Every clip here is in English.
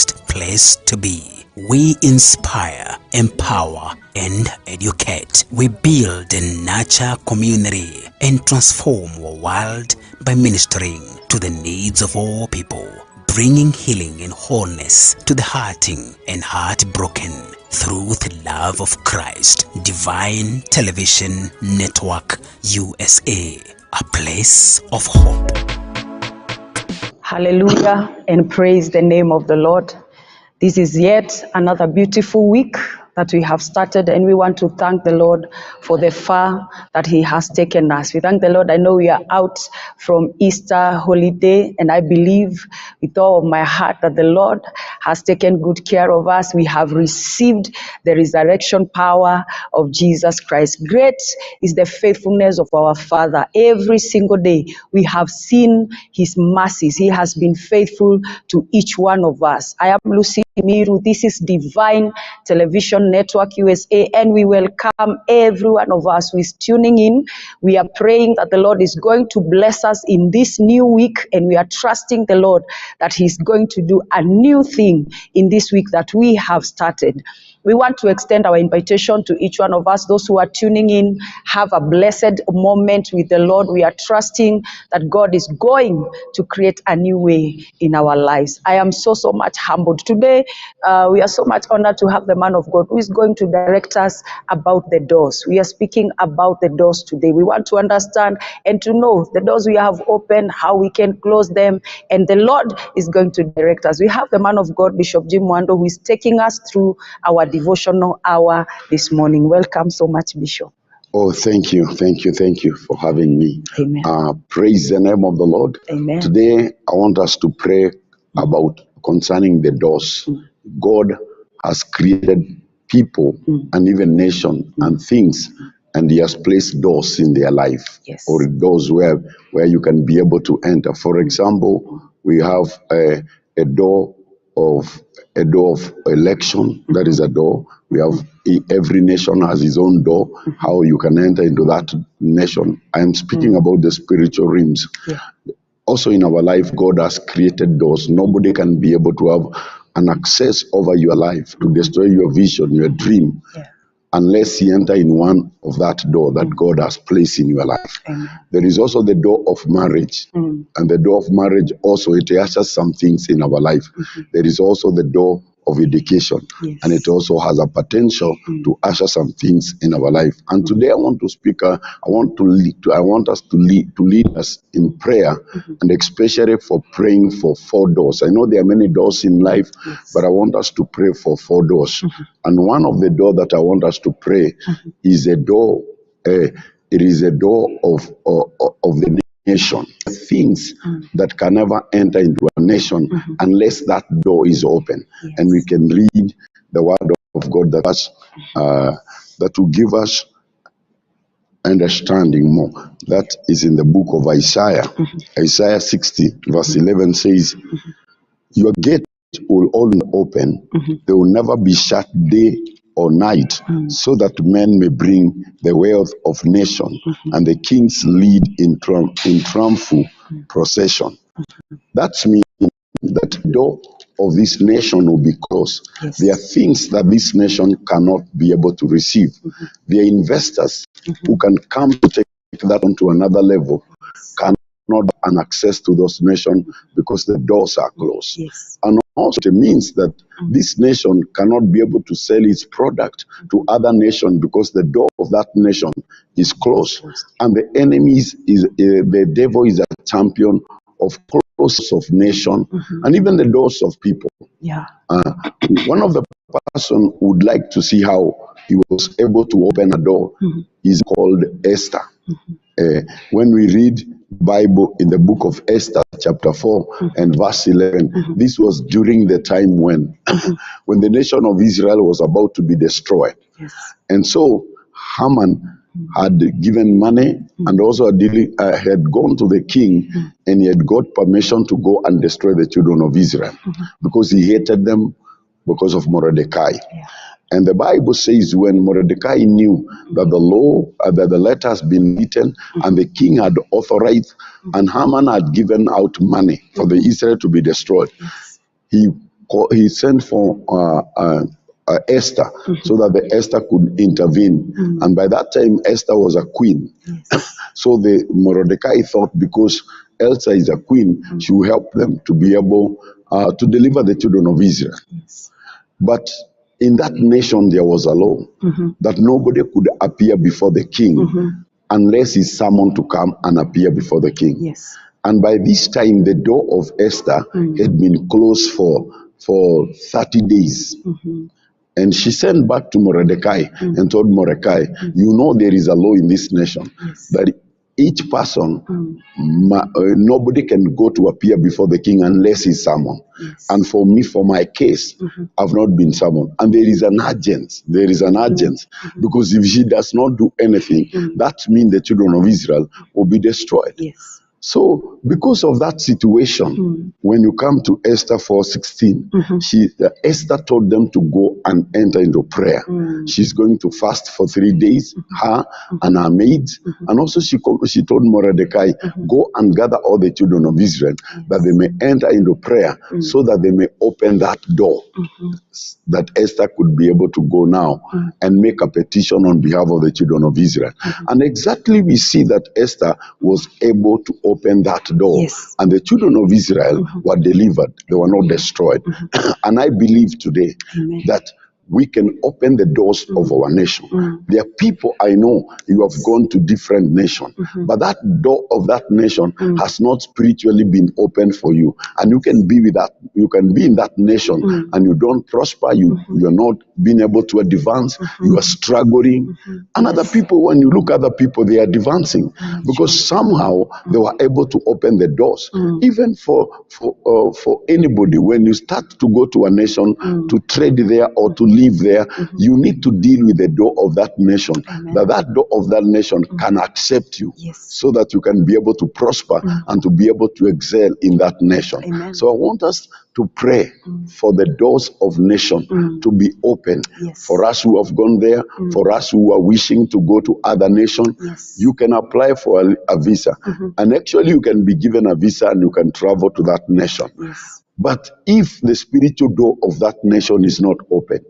best place to be. We inspire, empower, and educate. We build and nurture community and transform our world by ministering to the needs of all people, bringing healing and wholeness to the hurting and heartbroken through the love of Christ. Divine Television Network USA, a place of hope. Hallelujah, and praise the name of the Lord. This is yet another beautiful week that we have started, and we want to thank the Lord for the far that He has taken us. We thank the Lord. I know we are out from Easter holiday, and I believe with all of my heart that the Lord has taken good care of us. We have received the resurrection power of Jesus Christ. Great is the faithfulness of our Father. Every single day we have seen His mercies. He has been faithful to each one of us. I am Lucy Miru. This is Divine Television Network USA, and we welcome every one of us who is tuning in. We are praying that the Lord is going to bless us in this new week, and we are trusting the Lord that He's going to do a new thing in this week that we have started. We want to extend our invitation to each one of us. Those who are tuning in, have a blessed moment with the Lord. We are trusting that God is going to create a new way in our lives. I am so much humbled. Today, we are so much honored to have the man of God who is going to direct us about the doors. We are speaking about the doors today. We want to understand and to know the doors we have opened, how we can close them, and the Lord is going to direct us. We have the man of God, Bishop Mwando, who is taking us through our devotional hour this morning. Welcome so much, Bishop. Oh, thank you for having me. Amen. Praise the name of the Lord. Amen. Today, I want us to pray about concerning the doors. God has created people and even nation and things, and He has placed doors in their life, Yes. or doors where you can be able to enter. For example, we have a door of election. That is a door. We have every nation has its own door, how you can enter into that nation. I am speaking about the spiritual realms. Yeah. Also in our life, God has created doors. Nobody can be able to have an access over your life to destroy your vision, your dream, unless you enter in one of that door that God has placed in your life. Amen. There is also the door of marriage. And the door of marriage also, it ushers some things in our life. There is also the door of education, and it also has a potential to usher some things in our life. And today I want to speak. I want us to lead us in prayer, and especially for praying for 4 doors. I know there are many doors in life, but I want us to pray for 4 doors. And one of the doors that I want us to pray is a door. It is a door of the nation. Things that can never enter into a nation unless that door is open. And we can read the word of God that will give us understanding more. That is in the book of Isaiah. Isaiah 60 verse 11 says, your gate will always open. They will never be shut day or night, so that men may bring the wealth of nation and the kings lead in triumphal procession. That means that the door of this nation will be closed. There are things that this nation cannot be able to receive. There are investors who can come to take that on to another level, cannot have access to those nations because the doors are closed. And also it means that this nation cannot be able to sell its product to other nations because the door of that nation is closed. And the enemy the devil is a champion of close of nation and even the doors of people. One of the person would like to see how he was able to open a door is called Esther. When we read Bible in the book of Esther chapter 4 and verse 11, this was during the time when the nation of Israel was about to be destroyed. And so Haman had given money and also had gone to the king, and he had got permission to go and destroy the children of Israel because he hated them because of Mordecai. And the Bible says when Mordecai knew that the law, that the letter has been written and the king had authorized and Haman had given out money for the Israel to be destroyed, he he sent for Esther, so that the Esther could intervene. And by that time, Esther was a queen. Yes. So the Mordecai thought because Elsa is a queen, she will help them to be able to deliver the children of Israel. Yes. But in that nation, there was a law that nobody could appear before the king unless he's summoned to come and appear before the king. Yes. And by this time, the door of Esther had been closed for 30 days. And she sent back to Mordecai and told Mordecai, you know there is a law in this nation that each person, nobody can go to appear before the king unless he's summoned. Yes. And for me, for my case, I've not been summoned. And there is an urgent. There is an urgent. Because if she does not do anything, that means the children of Israel will be destroyed. Yes. So, because of that situation, when you come to Esther 4:16, Esther told them to go and enter into prayer. She's going to fast for 3 days, her and her maids. And also she told Mordecai, go and gather all the children of Israel, that they may enter into prayer, so that they may open that door, that Esther could be able to go now and make a petition on behalf of the children of Israel. And exactly we see that Esther was able to open that door. Yes. And the children of Israel were delivered. They were not destroyed. And I believe today that we can open the doors of our nation. There are people I know, you have gone to different nations, but that door of that nation has not spiritually been opened for you. And you can be with that, you can be in that nation and you don't prosper, you're not being able to advance, you are struggling. And other people, when you look at other people, they are advancing because somehow they were able to open the doors. Even for anybody, when you start to go to a nation to trade there or to live there, you need to deal with the door of that nation, that door of that nation can accept you, so that you can be able to prosper and to be able to excel in that nation. So I want us to pray for the doors of nation to be open for us who have gone there, for us who are wishing to go to other nations. You can apply for a visa, and actually you can be given a visa and you can travel to that nation. But if the spiritual door of that nation is not open,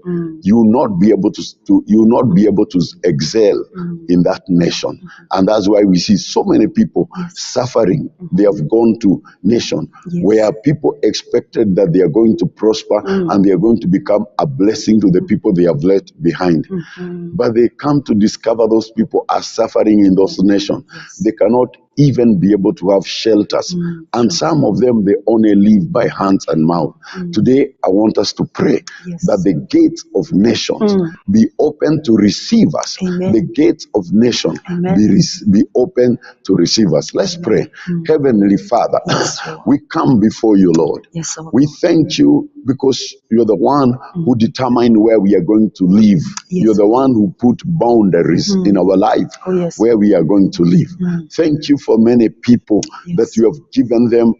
you will not be able to excel in that nation. And that's why we see so many people suffering. They have gone to nation where people expected that they are going to prosper and they are going to become a blessing to the people they have left behind. But they come to discover those people are suffering in those nations. They cannot even be able to have shelters. And some of them, they only live by hands and mouth. Today, I want us to pray that the gates of nations be open to receive us. The gates of nations be open to receive us. Let's pray. Heavenly Father, we come before you, Lord. We thank you because you're the one who determined where we are going to live. You're the one who put boundaries in our life where we are going to live. Thank you for many people that you have given them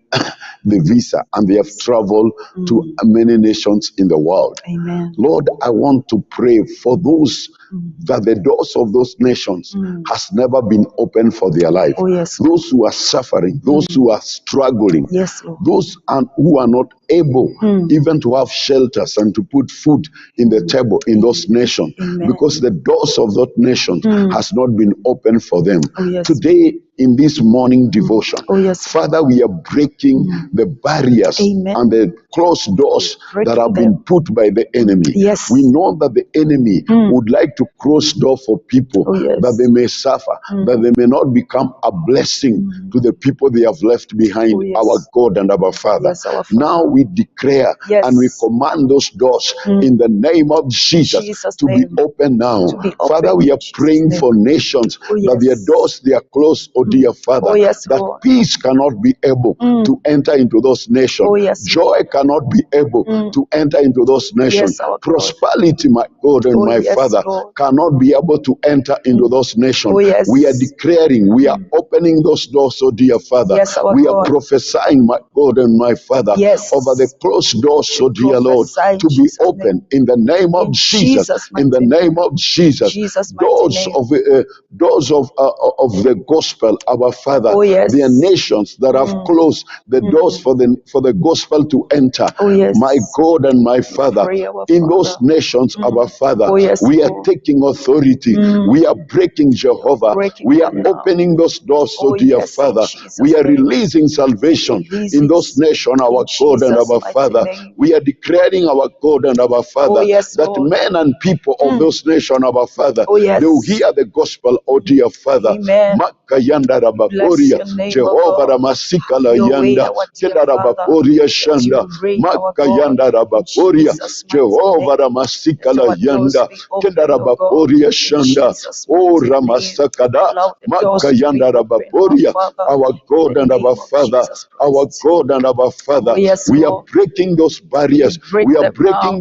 the visa and they have traveled to many nations in the world. Lord, I want to pray for those that the doors of those nations has never been opened for their life. Those who are suffering, those who are struggling, those who are not able even to have shelters and to put food in the table in those nations, because the doors of those nations has not been opened for them. Today, in this morning devotion, Father, we are breaking the barriers and the closed doors that have been put by the enemy. We know that the enemy would like to close door for people, that they may suffer, that they may not become a blessing to the people they have left behind, our God and our Father. Now we declare and we command those doors in the name of Jesus to be open now. Father, we are praying for nations that their doors, they are closed, dear Father, that peace cannot be able to enter into those nations. Joy cannot be able to enter into those nations. Prosperity, my God and my Father, cannot be able to enter into those nations. We are declaring, we are opening those doors, oh dear Father. We are prophesying, my God and my Father, over the closed doors, oh dear Lord, to be open in the name of Jesus. In the name of Jesus, doors of the gospel our Father. Oh, yes. There are nations that have closed the doors for the gospel to enter. Oh, yes. My God and my Father, pray, our in Father. those nations, our Father, Oh, yes, we are Lord. taking authority. We are breaking Jehovah. Breaking We are them now. opening those doors, Oh, dear yes, in Father. Jesus' We are name. releasing salvation Release in it those nations, our in God and Jesus' our mighty Father. name. We are declaring, our God and our Father, Oh, yes, that Lord. men and people of those nations, our Father, Oh, yes. they will hear the gospel, oh dear Father. Amen. Makayanda Bless rabakoria, your name, O Jehovah God. ramasikala Your way, yanda, our dear keda Father. rabakoria Let shanda, you reign, our God. makayanda In rabakoria, Jesus' mighty Jehovah name. Let ramasikala our doors yanda, be open, keda O God. rabakoria In shanda, Jesus' oh mighty name. ramasakada, Allow the doors to be makayanda open, our rabakoria, Father. our God In and the our name of Father, Jesus our Christ. God and our Father. Oh, yes, We are Lord. breaking those barriers. We break We are them breaking now.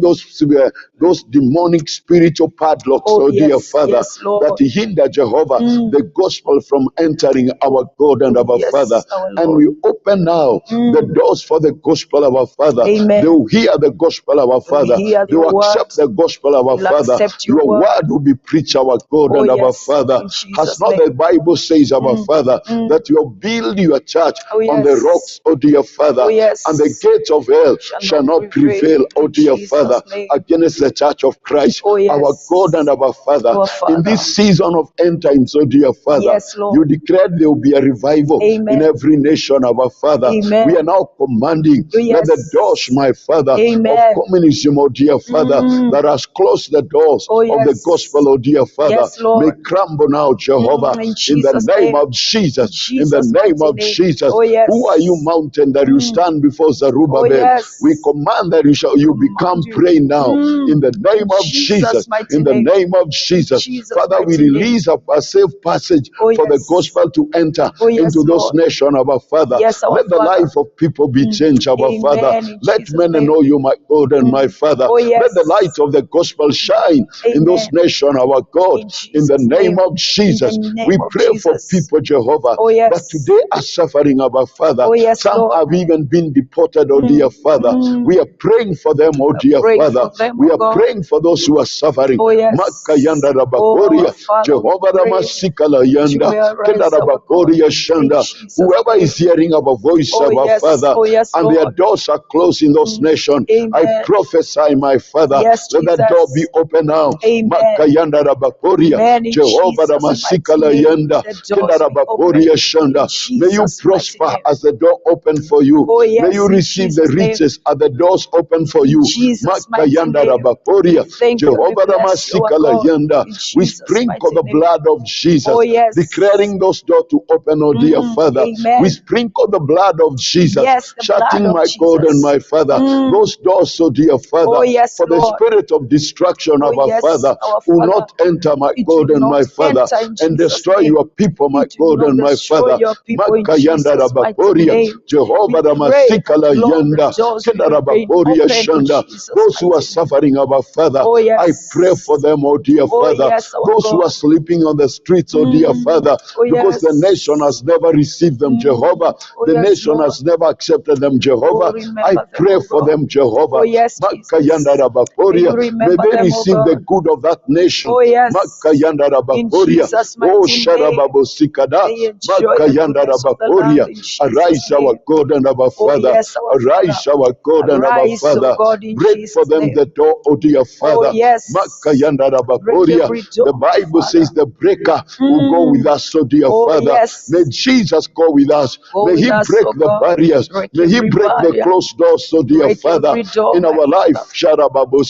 those demonic spiritual padlocks, Oh, oh dear yes, Father, yes, Lord. that hinder Jehovah, the gospel from entering our God and Oh, our yes, Father. our And Lord. we open now the doors for the gospel of our Father. Amen. They will hear the gospel of our We'll Father. hear They will your accept word. the gospel of our We'll Father. accept Your your word will be preached, our God Oh, and our yes, Father. in Has Jesus' not name. the Bible says, our Father, that you'll build your church Oh, on the yes. rocks, oh dear Father, Oh, yes. and the gates of hell shall not prevail, oh in dear Jesus' Father, name. against the church of Christ, Oh, yes. our God and our Father. Our In Father. this season of end times, oh dear Father, Yes, Lord. you declared there will be a revival Amen. in every nation, our Father. Amen. We are now commanding Oh, that the yes. doors, my Father, Amen. of communism, oh dear Father, that has closed the doors Oh, of the yes. gospel, oh dear Father, Yes, Lord. may crumble now, Jehovah, In in the Jesus' name name. of Jesus, in the Jesus' name mighty of name. Jesus. Oh, yes. Who are you, mountain, that you stand before Zerubbabel? Oh, yes. We command that you become Command you. praying now, in the name of Jesus, mighty in the name. name of Jesus. Jesus' Father, we mighty name. release a safe passage Oh, for the yes. gospel to enter Oh, yes, into those Lord. nations, our Father. Yes, our Let the Father. life of people be changed, our Amen, Father. in Let Jesus' men name. know you, my God and my Father. Oh, yes. Let the light of the gospel shine in those Amen. nations, our God. In In the Jesus' name name. of Jesus, In the name we of pray for Jesus. people, Jehovah, Oh, yes. that today are suffering, our Father. Oh, yes, Some Lord. have even been deported, oh dear Father. We are praying for them, oh dear Praying Father. for them, We oh are God. praying for those who are suffering. Oh, yes. Makayanda Oh, rabakoria, our Father, we Jehovah pray ramasikala that you yanda, may arise, kenda our God, rabakoria in shanda. Jesus' Whoever name. is hearing our voice, Oh, our yes. Father, Oh, yes, and their Lord. doors are closed in those nations, I Amen. prophesy, my Father, Yes, let that door be Jesus. open now. Amen. Makayanda rabakoria, Amen. In Jehovah Jesus' mighty ramasikala name. yanda, The kenda doors be open. rabakoria In shanda. May you Jesus' mighty prosper name. as the door open for you. Oh, May yes, you in receive the Jesus' name. riches as the doors open for In you. Jesus' mighty Makayanda name. rabakoria, We thank you and we Jehovah bless you, our ramasikala God. yanda. In We Jesus' sprinkle mighty the name. blood of Jesus, Oh, yes. declaring those doors to open, oh dear Father. Amen. We sprinkle the blood of Jesus, Yes, the blood shutting of my God and Jesus. my Father. Those doors, oh dear Father, Oh, yes, for the Lord. spirit of destruction Oh, of our yes, Father our will Father. not enter, my It God will and my not Father, enter in and Jesus' destroy name. your people, my It will God and not my destroy Father. your people in Makayanda Jesus' mighty rabakoria, name. Jehovah We pray that, ramasikala Lord, the yanda, doors will kenda remain rabakoria open in shanda. Jesus' Those who are mighty name. suffering, our Father, Oh, yes. I pray for them, oh dear Oh, Father. yes, our Those who God. are sleeping on the streets, oh dear Father, Oh, because the yes. nation has never received them, Jehovah. Oh, The yes, nation Lord. has never accepted them, Oh, Jehovah. I remember them, pray oh for God. them, Jehovah. Oh, yes, Makayanda Jesus. May rabakoria. you May remember they them, oh receive the God. good of that nation. Oh, yes. Makayanda In rabakoria. Jesus' Oh, mighty name. Sharababosikada. They enjoy the Makayanda goodness of the land rabakoria. in Jesus' Arise, our name. God and our Oh, Father. yes, our Arise, Father. our God and our Arise, oh Father. God, in Break for Jesus' them name. the door, oh dear Oh, Father. yes. Makayanda Break rabakoria. every door, The my Bible Father. says the breaker will go with us, oh dear Oh, Father. yes. May Jesus go with us. Go May with he us, break oh the God. barriers. Break May he every break the barrier. closed doors, oh dear Break Father, every door, in my our life. Father.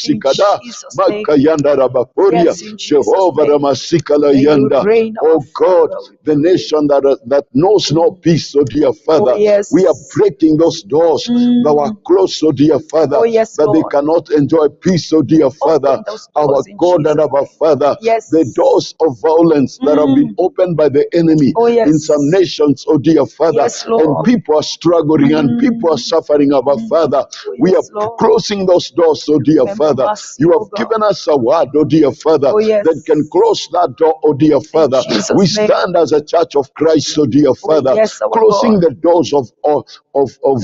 In Sharababosikada. Jesus' name. Makayanda rabakoria. Yes, in Jesus' Jehovah name. ramasikala May you yanda. reign, our Oh God, Father. We the pray. nation that knows no peace, oh dear Father. Oh, yes. We are breaking those doors that were closed, oh dear Father, Oh, yes, that they Lord. cannot enjoy peace, oh dear Father. Open those Our doors in God and Jesus' our name. Father, Yes. the doors of violence that have been opened by the enemy Oh, yes. in some nations, oh dear Father, Yes, Lord. and people are struggling and people are suffering, our Father. Oh, We are yes, Lord. closing those doors, oh dear Remember Father. mercy, You oh have God. given us a word, oh dear Father, Oh, yes. that can close that door, oh dear Father. Jesus' We name. stand as a church of Christ, oh dear Oh, Father, yes, our closing God. the doors of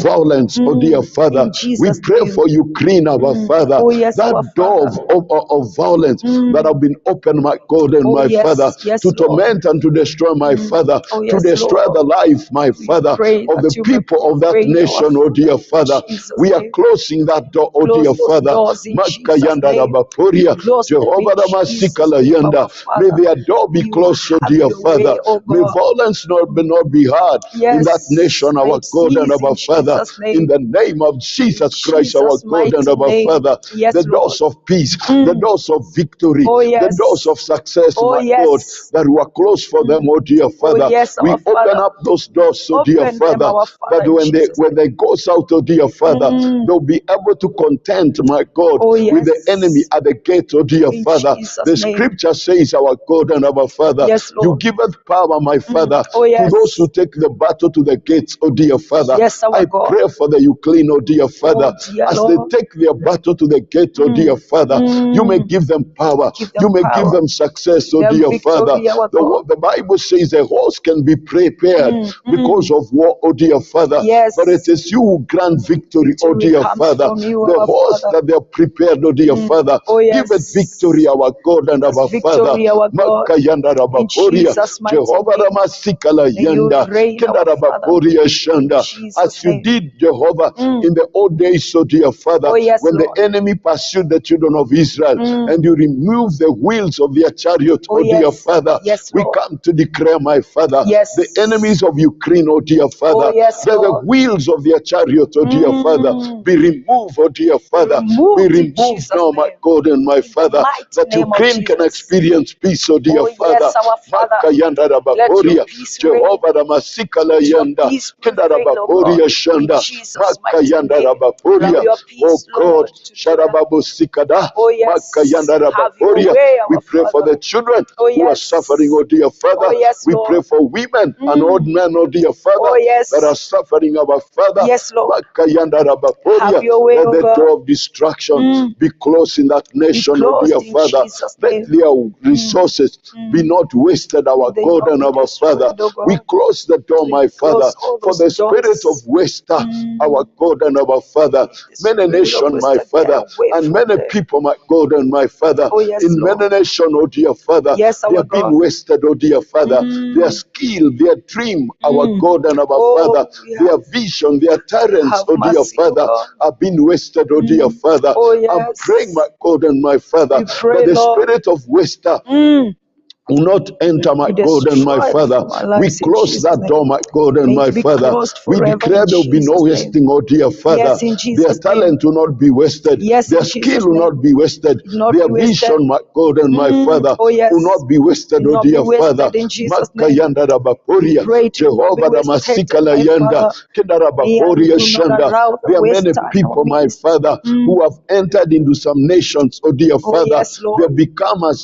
violence, oh dear Father. In We Jesus' pray name. for Ukraine, our Father. Oh, yes, That our door Father. of violence that have been opened, my God and Oh, my yes. Father, Yes, to Lord. torment and to destroy my Father, Oh, to yes, destroy Lord. the life, my Father, pray of that the you may people of that prevail, nation, our oh dear Father, Father. in Jesus' We are name. closing that door, oh Close dear those Father. doors in Jesus' Makayanda name. Rabakoria, Close them in Jehovah Jesus' Ramasikala name, Yanda. our May Father. their door be You closed, oh have dear your Father. way, oh May God. violence not be heard in that Yes, nation, may our it God and cease in our Father. Jesus' In name. the name of In Jesus Christ, our Jesus' God and mighty our name. Father. Yes, The Lord. doors of peace, the doors of victory, Oh, the doors yes. of success, Oh, my God, yes. that were closed for them, oh dear Oh, Father. yes, We our open Father. up those doors, oh dear Open them, Father, our Father, that in when Jesus' name. they goes out, oh dear Father, they'll be able to contend, my God, Oh, with the yes. enemy at the gate, oh dear In Father. Jesus' The name. scripture says, our God and our Father, Yes, you Lord. giveth power, my Father, Oh, to yes. those who take the battle to the gates, oh dear Father. Yes, our I God. pray for the Ukraine, oh dear Father, Oh, dear as Lord. they take their battle to the gate, oh dear Father. You may give them power, Give you them may give power. them success, oh Give them dear Father. victory, our God. The Bible says the horse can be prepared because of war, oh dear Father. Yes. But it is you who grant victory, oh Victory dear comes Father. from you, The our horse Father. that they are prepared, oh dear Father. Oh, Give it yes. victory, our God and Give us our Father. victory, our God. Makayanda In Rabakoria, Jesus' mighty Jehovah name. Ramasikala May you Yanda, reign, Kenda our Father. Rabakoria In Shanda. Jesus' As you name. did, Jehovah, in the old days, so dear Father, Oh, yes, when Lord. the enemy pursued the children of Israel and you removed the wheels of their chariot, Oh, oh dear yes. Father, Yes, we Lord. come to declare, my Father, Yes. the enemies of Ukraine, oh dear Father, Oh, yes, that the Lord. wheels of their chariot, oh dear Father, be removed, oh dear Father, be Removed in removed Jesus' now, my name. God and my In the Father, mighty that name of Ukraine can Jesus. experience peace, oh dear Oh, Father. yes, our Father. Makayanda Let your Rabakoria, peace reign. Jehovah Ramasikala Let your Yanda, peace Kenda prevail, oh God. Rabakoria In Shanda, Jesus' mighty Makayanda name. Allow Rabakoria, your oh peace, God, Lord, to dwell. Sharababu Sikada, Oh, yes. Makayanda Have your Rabakoria. way, We our pray for Father. the children Oh, who are yes. suffering, oh dear Father. Oh, yes, We pray Lord. for women and old men, oh dear Father, Oh, yes. that are suffering, our Father. Yes, Lord. Makayanda Have Rabakoria. your way, Let oh the God. door of destruction be closed in that Be nation, oh dear closed in Father. Jesus' Let name. their resources be not wasted, our They God not and be our Father. destroyed, oh God. We close the door, We my Father, close all for those the spirit of doors. waste, our God and our Father. The Many spirit of nation, my wisdom, get Father, away and from many them. people, my God and my Father. Oh, yes, In Lord. many nation, oh dear Father, Yes, they our have been God. wasted, oh dear Father. Their skill, their dream, our God and our Father, Oh, we their vision, their talents, have oh dear mercy, oh Father, God. have been wasted, oh dear Father. Oh, I'm yes. praying, my God and my Father, We pray, that the Lord. spirit of waste will not enter, my Be God and my destroyed Father. from our We lives in close Jesus' that door, name. my God and May my it be Father. closed We forever declare in there will be no Jesus' name. wasting, oh dear Father. Yes, in Their Jesus' name. talent will not be wasted. Yes, Their in skill Jesus' will name. not be wasted. It will not Their be wasted. vision, my God and my Father, Oh, yes. will not be wasted, It will oh not be dear Father. wasted in Jesus' name. Makayanda Rabakoria, Pray to not be Jehovah wasted, Ramasikala my Yanda, Father. Kenda Me and Rabakoria do not Shanda. allow the There are waste many time in our people, my midst. Father, who have entered into some nations, oh dear Oh, Father. yes, Lord.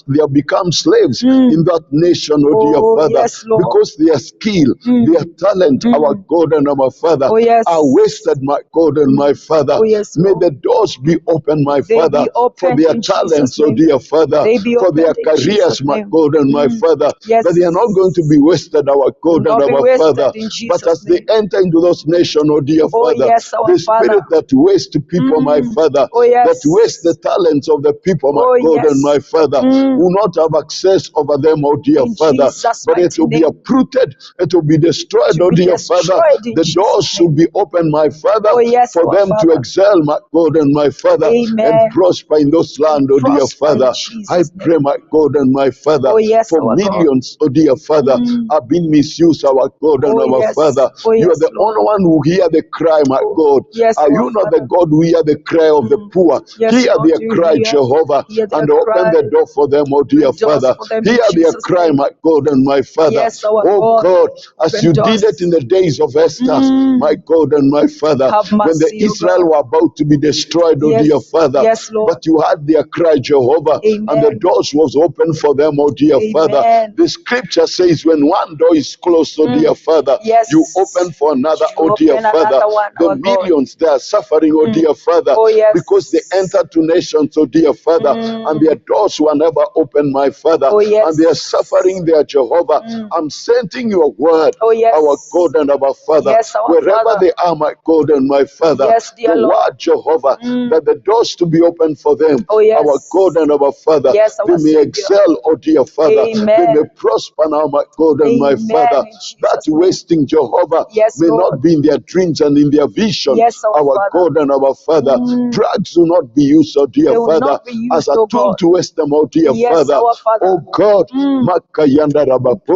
They have become slaves in that nation, oh dear Oh, Father, yes, Lord. because their skill, their talent, our God and our Father, Oh, yes. are wasted, my God and my Father. Oh, yes, May Lord. the doors be open, my They Father, be for opened their in Jesus' talents, oh name. dear Father, They be for their opened in Jesus' careers, my name. God and my Father, Yes. that they are not going to be wasted, our Will God and not be our wasted Father. in But Jesus' as they name. enter into those nations, oh dear Oh, Father, yes, our the Father. spirit that wastes people, my Father, Oh, yes. that wastes the talents of the people, my Oh, God and my yes. Father, will not have access over them, oh dear In Father, Jesus' but it mighty will be name. uprooted, it will be destroyed, To oh be dear Father. destroyed in The Jesus' doors name. will be open, my Father, Oh, yes, for our them to Father. excel, my God and my Father, and Amen. prosper in those land, oh dear Prosper in Father. I Jesus' pray, name. my God and my Father, Oh, yes, for our God. millions, oh dear Father, have been misused, our God and Oh, our yes. Father. Oh, You are yes, the Lord. only one who hear the cry, my Oh, God. yes, Are our you not the Father. God who hear the cry of the poor? Yes, Hear Lord, their you cry, hear Jehovah, their and open cry. the door for them, oh dear Open doors Father. for them in Hear their Jesus' cry, name. my God and my Father. Yes, our Oh God. God, as Open you doors. did it in the days of Esther, my God and my Father, Have when the mercy, O Israel God. were about to be destroyed, oh Yes, dear Father, yes, Lord. but you had their cry, Jehovah, and the Amen. doors was open for them, oh dear Father. Amen. The scripture says when one door is closed, oh dear Father, Yes. you open for another, You oh dear open Father. another one, The our God. millions they are suffering, oh dear Father, Oh, yes. because they entered to nations, oh dear Father, and their doors were never opened, my Father, Oh, yes. and they are suffering there, Jehovah. I'm sending your word, Oh, yes. our God and our Father. Yes, our Wherever Father. they are, my God and my Father. Yes, dear the Lord. word, Jehovah, that the doors to be open for them, Oh, yes. our God and our Father. Yes, our They may Savior. excel, oh dear Father. Amen. They may prosper now, my God and my Amen, Father. in Jesus' That name. wasting, Jehovah, Yes, may Lord. not be in their dreams and in their vision, Yes, our our Father. God and our Father. Drugs will not be used, oh dear They will Father, not be used, as a oh tool God. to waste them, oh dear Yes, Father. our Father. Oh God, Makayanda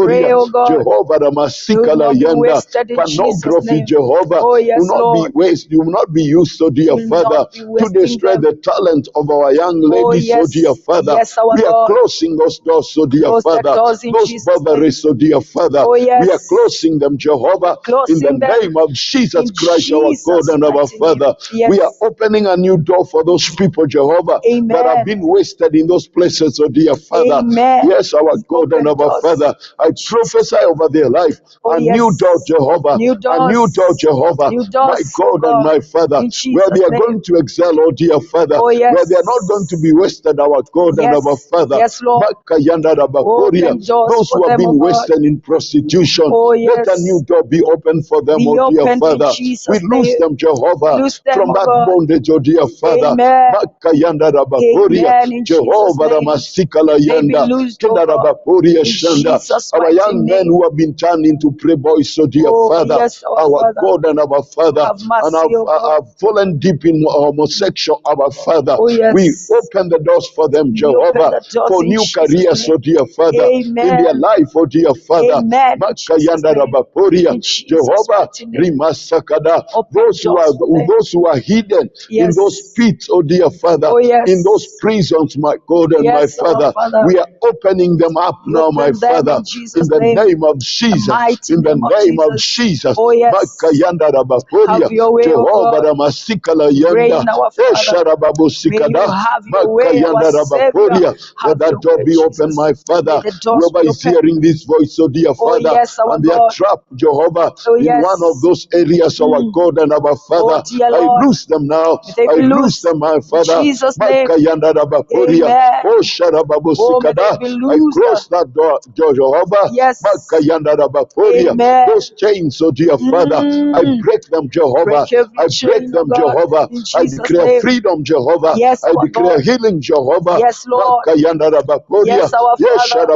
Pray, Rabaporia, oh God. Jehovah They will Ramasikala not be Yanda, wasted in Jesus' pornography, name. Jehovah, Oh, yes, will not Lord. be waste, you will not be used, oh dear Will Father, not be to wasting destroy them. the talent of our young Oh, ladies, oh yes. dear Father. Yes, our We are God. closing those doors, oh dear Close the Father. doors in Those Jesus' name. botheries, oh dear Father. Oh, yes. We are closing them, Jehovah, in the Closing them name of Jesus in Christ, our God Jesus' and our mighty name. Father. Yes. We are opening a new door for those people, Jehovah, that have Amen. been wasted in those places, oh dear Father. Amen. Yes, our God and Open our doors. Father. I prophesy over their life Oh, a yes. new door, Jehovah. New A new doors. door, Jehovah. New My doors, oh God and my Father. in Where Jesus' they are name. going to excel, oh dear Father. Oh, yes. Where they are not going to be wasted, our God and Yes. our Father. Yes, Lord. Makayanda Rabakoria. Open doors Those for who have them, oh been God. wasted in prostitution. Oh, Let a yes. new door be open for them, Be oh dear opened in Father. Jesus' We lose name. them, Jehovah, Loose them, from oh that God. bondage, oh dear Father. Amen. Makayanda Rabakoria. Amen, in Jesus' Jehovah name. Ramasikala They be Yanda. loosed, oh Kenda God. Rabakoria In Shanda. Jesus' Our mighty young men name. who have been turned into prey boys, oh dear Oh, Father. yes, our Our Father. God and our Father. Have mercy, And oh God. have fallen deep in homosexual, our Father. Oh, yes. We open the doors for them, We open Jehovah, the doors for in new Jesus' careers, name. oh dear Father, in Amen. their life, oh dear Father. Amen, in Jesus' Makayanda name. Rabaporia, In Jesus' Jehovah, mighty name. Rimasakada. Open Those who are doors for them. hidden in Yes. those pits, oh dear Father, Oh, yes. in those prisons, my God and my Yes, our Father, Father. we are opening them up We now, my open them Father, in in Jesus' the name. name of The Jesus, mighty in the name of name of Jesus. Jesus. Oh, yes. Makayanda Rabaporia, Have your way, oh Jehovah God. Ramasikala Yanda, Reign, our Father. Esharababu May you Sikada, have your way, our Makayanda Savior. Rabaporia. Let Have that your door way, be open, Jesus. my Father. May the doors Whoever be is open. hearing this voice, oh dear Oh, Father, yes, our and they are God. trapped, Jehovah, Oh, in yes. one of those areas, our God and our Father, Oh, dear I Lord. loose them now. May they I be loose loose. them, my In Father. Jesus' name. Makayanda Rabaporia, Amen. oh Sharababu Oh, may they Sikada. be I loosed. close that door, Jehovah. Yes. Makayanda Rabaporia, Amen. those chains, oh dear Father, I break them, Jehovah. Break every I break chain, oh them, God. Jehovah. In I Jesus' declare name. freedom, Jehovah. Yes, I our declare God. healing, Jehovah. Yes, Lord. Makayanda Rabaporia, Yes, our yes, Father.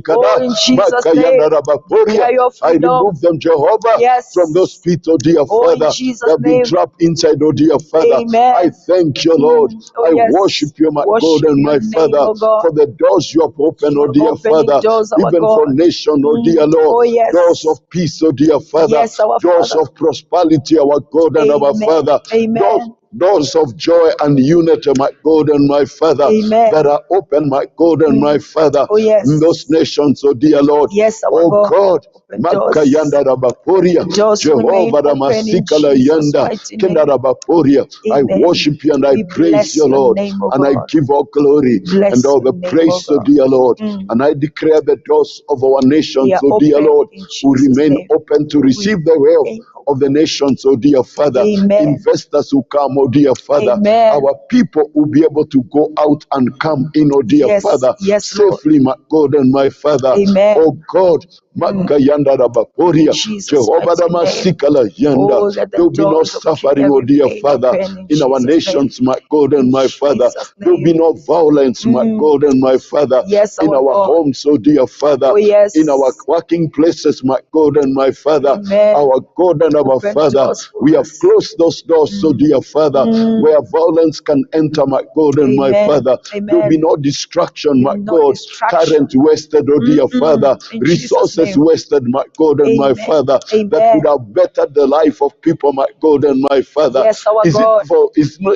Oh, Sharababusikada, in Jesus' name. Makayanda Rabaporia. Declare your I freedom. remove them, Jehovah, from those Yes. pits, oh dear Oh, in Father. They Jesus' have been name. trapped inside, oh dear Father. I Amen. thank you, Lord. Oh, I yes. worship you, my God Worship and your my name, Father, oh God. for the doors you have opened, oh You're dear opening Father, doors, our even for God. nation, oh dear Lord. Oh, yes. Doors of peace, oh dear Father. Yes, our Doors Father. of prosperity, our God and our Amen. Father. Amen. Doors of joy and unity, my God and my Father, Amen. that are open, my God and my Father, Oh, yes. in those nations, oh dear Lord. Yes, our Oh God. God, Open doors. Makayanda Rabaporia, The doors remain Jehovah open in Ramasikala Jesus' Yanda, mighty Kenda name. Rabaporia. I Amen. worship you and I We praise bless you, your Lord, name, O and I God. give all glory and Bless all your the name, O praise, oh God. dear Lord. And I declare the doors of our They nations, are oh dear open Lord, in will Jesus' remain name. open to We receive the wealth thank you. of the nations, oh dear Father. Amen. Investors who come, oh dear Father. Amen. Our people will be able to go out and come in, oh dear Yes, Father, yes, Lord. safely, my God and my Father. Amen. Oh God, Makayanda In Rabaporia, Jesus' Jehovah mighty name. Ramasikala Yanda. Oh, let the There will be no doors of suffering, Kenya oh dear remain Father, open in in our Jesus' name. nations, my God and In my Father. Jesus' There will be name. no violence, my God and my Father, Yes, in our our God. homes, oh dear Father, Oh, yes. in our working places, my God and my Father, Amen. our God and our Open Father. doors for We have us. closed those doors, oh dear Father, where violence can enter, my God and my Amen. Father. There will be Amen. no distraction, my No God. distraction. Talent wasted, oh dear Father. In Jesus' Resources name. wasted, my God and my Amen. Father, that Amen. could have bettered the life of people, my God and my Father. Yes, our Is God.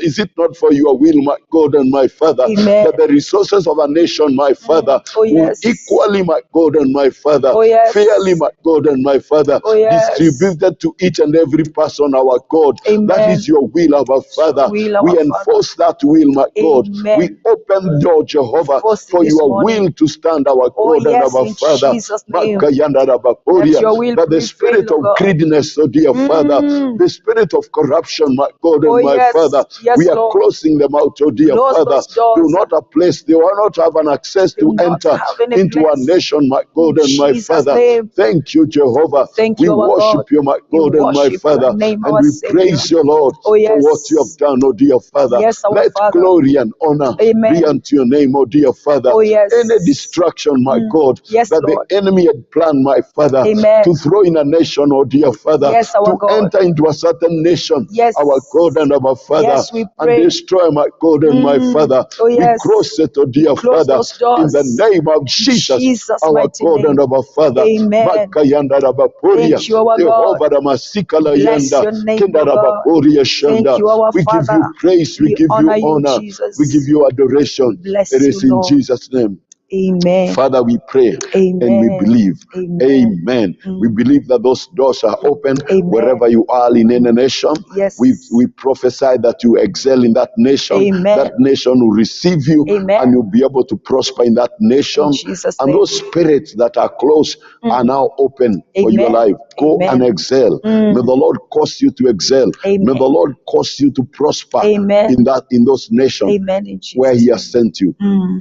is it not for your will, my God and my Father, Amen. that the resources of a nation, my Father, Oh, will yes. equally, my God and my Father, Oh, yes. fairly, my God and my Father, Oh, yes. distributed to each and every person, our God. Amen. That is your will, our Father. Will, our We Father. enforce that will, my God. Amen. We open door, Jehovah, Enforce it for this your morning. will to stand, our Oh, God and yes, our in Father. Jesus' name. Let your will that the prevail, spirit O of God. greediness, oh dear Father, the spirit of corruption, my God and my yes. Father, Yes, we are Lord. closing them out, oh dear Close Father. those doors. Do not a place, they will not have an access Do to not enter have any into our place. nation, my God In and my Jesus' Father. name. Thank you, Jehovah. Thank We you, our worship God. you, my We God and my worship Father, your name, and our we Savior. praise you, Lord, Oh, yes. for what you have done, oh dear Father. Yes, our Let Father. glory and honor Amen. be unto your name, oh dear Father. Oh, yes. Any distraction, my God, Yes, that Lord. the enemy had planned, my Father, Amen. to throw in a nation, oh dear Father, Yes, our to God. enter into a certain nation, Yes. our God and our Father, Yes, we and pray. destroy, my God and my Father. Oh, We yes. cross it, oh dear Close Father, those doors. in the name of Jesus, Jesus' our mighty God name. and our Father. Amen. Makayanda rabaporia, Thank you, our God. Jehovah Ramasikala Bless yanda, your name, Kenda O God. rabaporia shanda. Thank you, our We give Father. you praise, we give you honor you, honor, Jesus. we give you adoration. We bless It is you, in Lord. Jesus' name. Amen. Father, we pray and we Amen. believe. Amen. Amen. We believe that those doors are open Amen. wherever you are in any nation. Yes. We prophesy that you excel in that nation. Amen. That nation will receive you, Amen. and you'll be able to prosper in that nation. In Jesus' And name. those spirits that are closed are now open for your Amen. life. Go Amen. and excel. May the Lord cause you to excel. Amen. May the Lord cause you to prosper Amen. in those nations Amen. In Jesus' where He name. has sent you. Amen.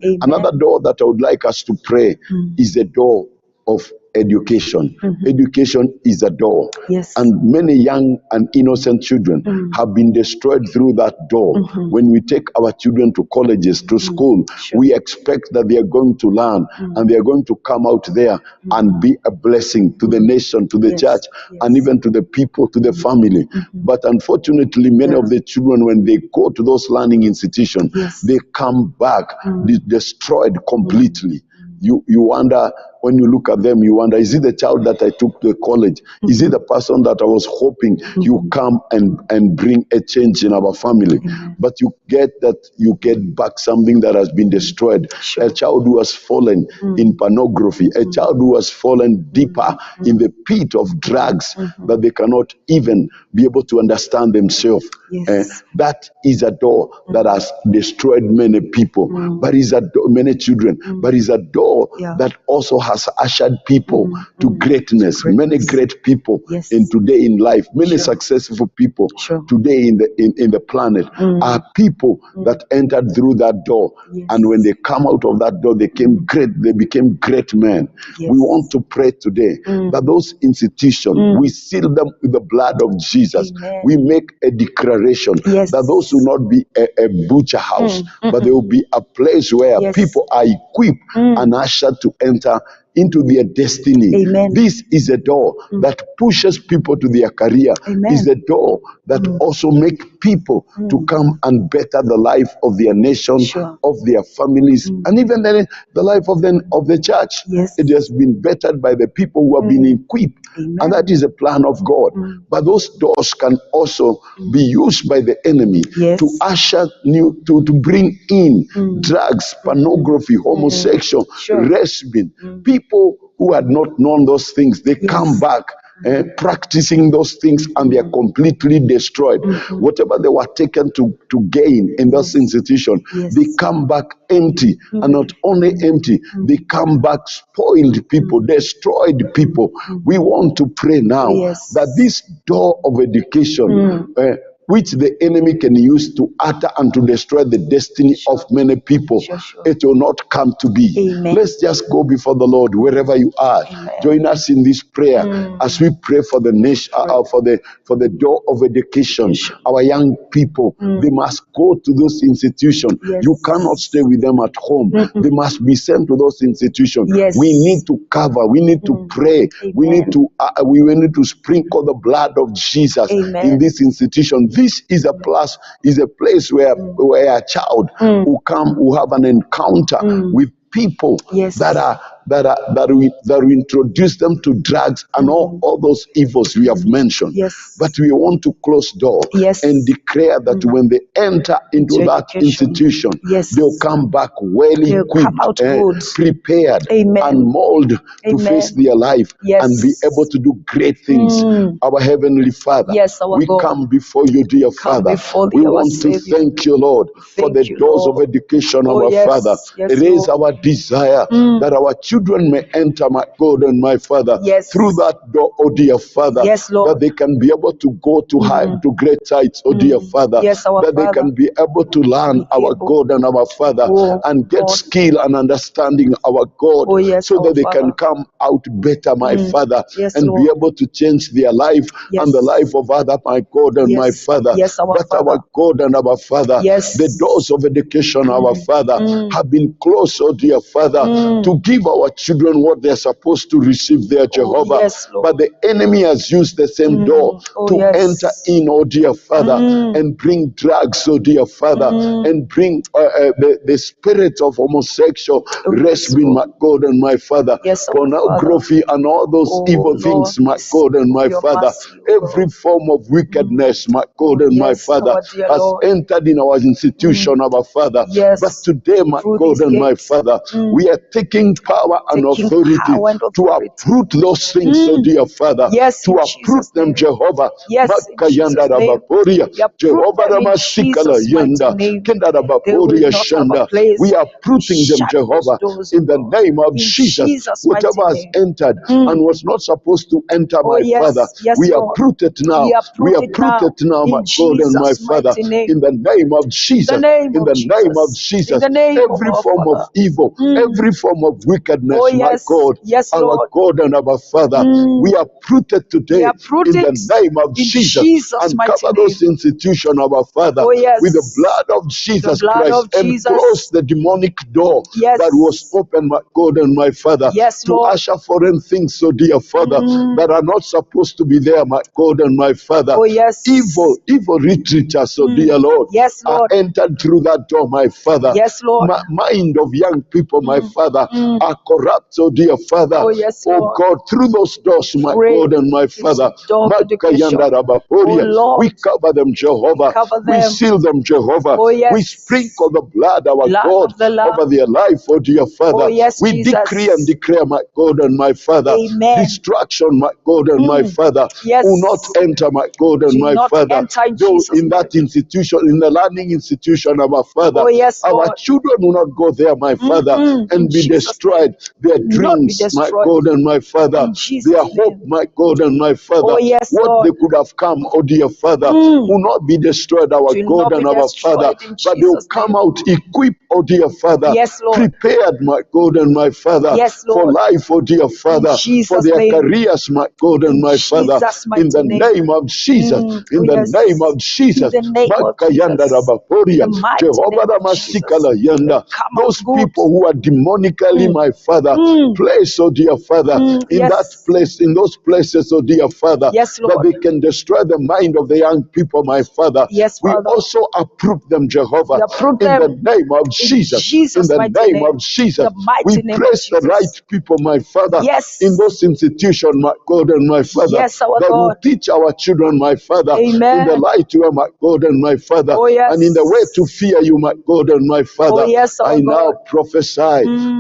Amen. Another door that I would like us to pray is the door of education. Education is a door. Yes. And many young and innocent children have been destroyed through that door. When we take our children to colleges, to school, Sure. we expect that they are going to learn and they are going to come out there and be a blessing to the nation, to the Yes. church, Yes. and even to the people, to the family. But unfortunately, many of the children, when they go to those learning institutions, Yes. they come back destroyed completely. You wonder, when you look at them, you wonder, is it the child that I took to college? Is it the person that I was hoping you come and bring a change in our family? But you get back something that has been destroyed. Sure. A child who has fallen in pornography, a child who has fallen deeper in the pit of drugs that they cannot even be able to understand themselves. Yes. That is a door that has destroyed many people, but is a door, many children, but is a door that also has ushered people to greatness. Many great people Yes. in today in life, many Sure. successful people Sure. today in the planet are people that entered through that door. Yes. And when they come out of that door, they became great. They became great men. Yes. We want to pray today that those institutions, we seal them with the blood of Jesus. Amen. We make a declaration Yes. that those will not be a butcher house, but they will be a place where Yes. people are equipped and ushered to enter into their destiny. Amen. This is a door that pushes people to their career. Amen. Is a door that also make people to come and better the life of their nation, Sure. of their families, and even the life of the church. Yes. It has been bettered by the people who have been equipped. Amen. And that is a plan of God. But those doors can also be used by the enemy Yes. to usher to bring in drugs, pornography, homosexual, Sure. lesbian. People who had not known those things, they come back practicing those things, and they are completely destroyed. Whatever they were taken to gain in those institutions, Yes. they come back empty. And not only empty, they come back spoiled people, destroyed people. We want to pray now Yes. that this door of education, which the enemy can use to utter and to destroy the destiny of many people, Sure. it will not come to be. Amen. Let's just go before the Lord wherever you are. Amen. Join us in this prayer as we pray for the nation, for the door of education. Our young people, they must go to those institutions. Yes. You cannot stay with them at home. They must be sent to those institutions. Yes. We need to cover. We need to pray. We need to sprinkle the blood of Jesus Amen. in this institution. This is a place where a child will come, will have an encounter with people Yes. that will introduce them to drugs and all those evils we have mentioned. Yes. But we want to close door and declare that when they enter into that institution, they'll come back well equipped, prepared, and molded to face their life and be able to do great things. Our Heavenly Father, we God. come before you, dear Father. We want to thank you, Lord, for the doors of education, our Father. It is our desire that our children children may enter, my God and my Father, Yes. through that door, oh dear Father, Yes, Lord. that they can be able to go to high, to great heights, oh dear Father, Yes, our that they Father. can be able to learn, Be our able God and our Father, Oh, and get God. skill and understanding, our God, Oh, yes, so our that they can Father. come out better, my Father, Yes, and be Lord. able to change their life Yes. and the life of other, my God and my Yes. Father. Yes, our But Father. our God and our Father, Yes. the doors of education, our Father, have been closed, oh dear Father, to give our children what they're supposed to receive there, Jehovah. yes, Lord. But the enemy has used the same door Oh, to yes. enter in, oh dear Father, and bring drugs, oh dear Father, and bring the spirit of homosexual wrestling, Lord. my God and my Father, Yes, our pornography and all those Oh, evil Lord, things, my yes. God and my Your Father. mercy, oh Every God. form of wickedness, my God Oh, and my yes, Father, our dear has Lord. entered in our institution, our Father. Yes. But today, my Through God these and my gates. Father, we are taking power and Taking authority power and to authority. uproot those things, oh dear Father, Yes, to in uproot Jesus' them, name. Jehovah. Yes, in Makayanda Jesus' name. rabaporia, We uproot Jehovah them in ramasikala Jesus' mighty yanda, name. kenda They will rabaporia not have a shanda. place. We are uprooting them, Shut those Jehovah, doors, in the oh God. name of In Jesus. Jesus' Whatever mighty has name. entered and was not supposed to enter, Oh, my yes. Father, Yes, we Lord. uproot it now. We uproot We it uproot now. it now, my In God and my Jesus' Father, mighty name. in the name of Jesus. name In of the name of Jesus. Jesus. In the name of Every our form of Father. evil, every form of wickedness, Oh, my yes. God, Yes, our Lord. God and our Father, we uproot it today We uproot in it the name of in Jesus, Jesus' and mighty cover name. those institutions, our Father, Oh, yes. with the blood of Jesus blood Christ, of and Jesus. close the demonic door Yes. that was open, my God and my Father, Yes, to Lord. usher foreign things, so dear Father, that are not supposed to be there, my God and my Father. Oh, yes. Evil retreaters, so dear Lord, Yes, Lord. are entered through that door, my Father. Yes, Lord. Mind of young people, my Father, are corrupt, so dear Father. Oh, yes, Oh Lord. God, through those doors, my Pray God and my through this Father, door of education. Makayanda Rabaporia, Oh, Lord. we cover them, Jehovah. Cover We them. seal them, Jehovah. Oh, yes. We sprinkle the blood, our Blood God, of the Lamb. over their life, oh dear Father. Oh, yes, we Jesus. decree and declare, my God and my Father, Amen. destruction, my God and my Father, Yes. will not enter, my God and Do my not Father. enter in Though Jesus' in that name. institution, in the learning institution of our Father, Oh, yes, our Lord. children will not go there, my Father, In and be Jesus' destroyed. name. Their Not be dreams, my destroyed. God and my Father, In Jesus' their hope, name. my God and my Father, Oh, yes, what Lord. they could have come, oh dear Father, will not be destroyed, our Do God not and be our Father, destroyed in but they will Jesus' come name. out equipped, oh dear Father, Yes, Lord. prepared, my God and my Father, Yes, for Lord. life, oh dear Father, Jesus' for their name. careers, my God and In my Father, Jesus' in the mighty name. name of Jesus, in Oh, the yes. name of Jesus. In the name of Makayanda Jesus. Rabaporia, The mighty Jehovah name of Jesus. Ramasikala Yanda. Come out Those good. people who are demonically, my Father, place, oh dear Father, in Yes. that place, in those places, oh dear Father, Yes, that Lord. they can destroy the mind of the young people, my Father. Yes, We Father. also approve them, Jehovah, We approve in the them name of in Jesus. Jesus' In the mighty name name. of Jesus, The mighty we name of place the Jesus. right people, my Father, Yes. in those institutions, my God and my Father, Yes, our that will God. teach our children, my Father, Amen. in the light you are, my God and my Father, Oh, yes. and in the way to fear you, my God and my Father. Oh, yes, our I now God. prophesy,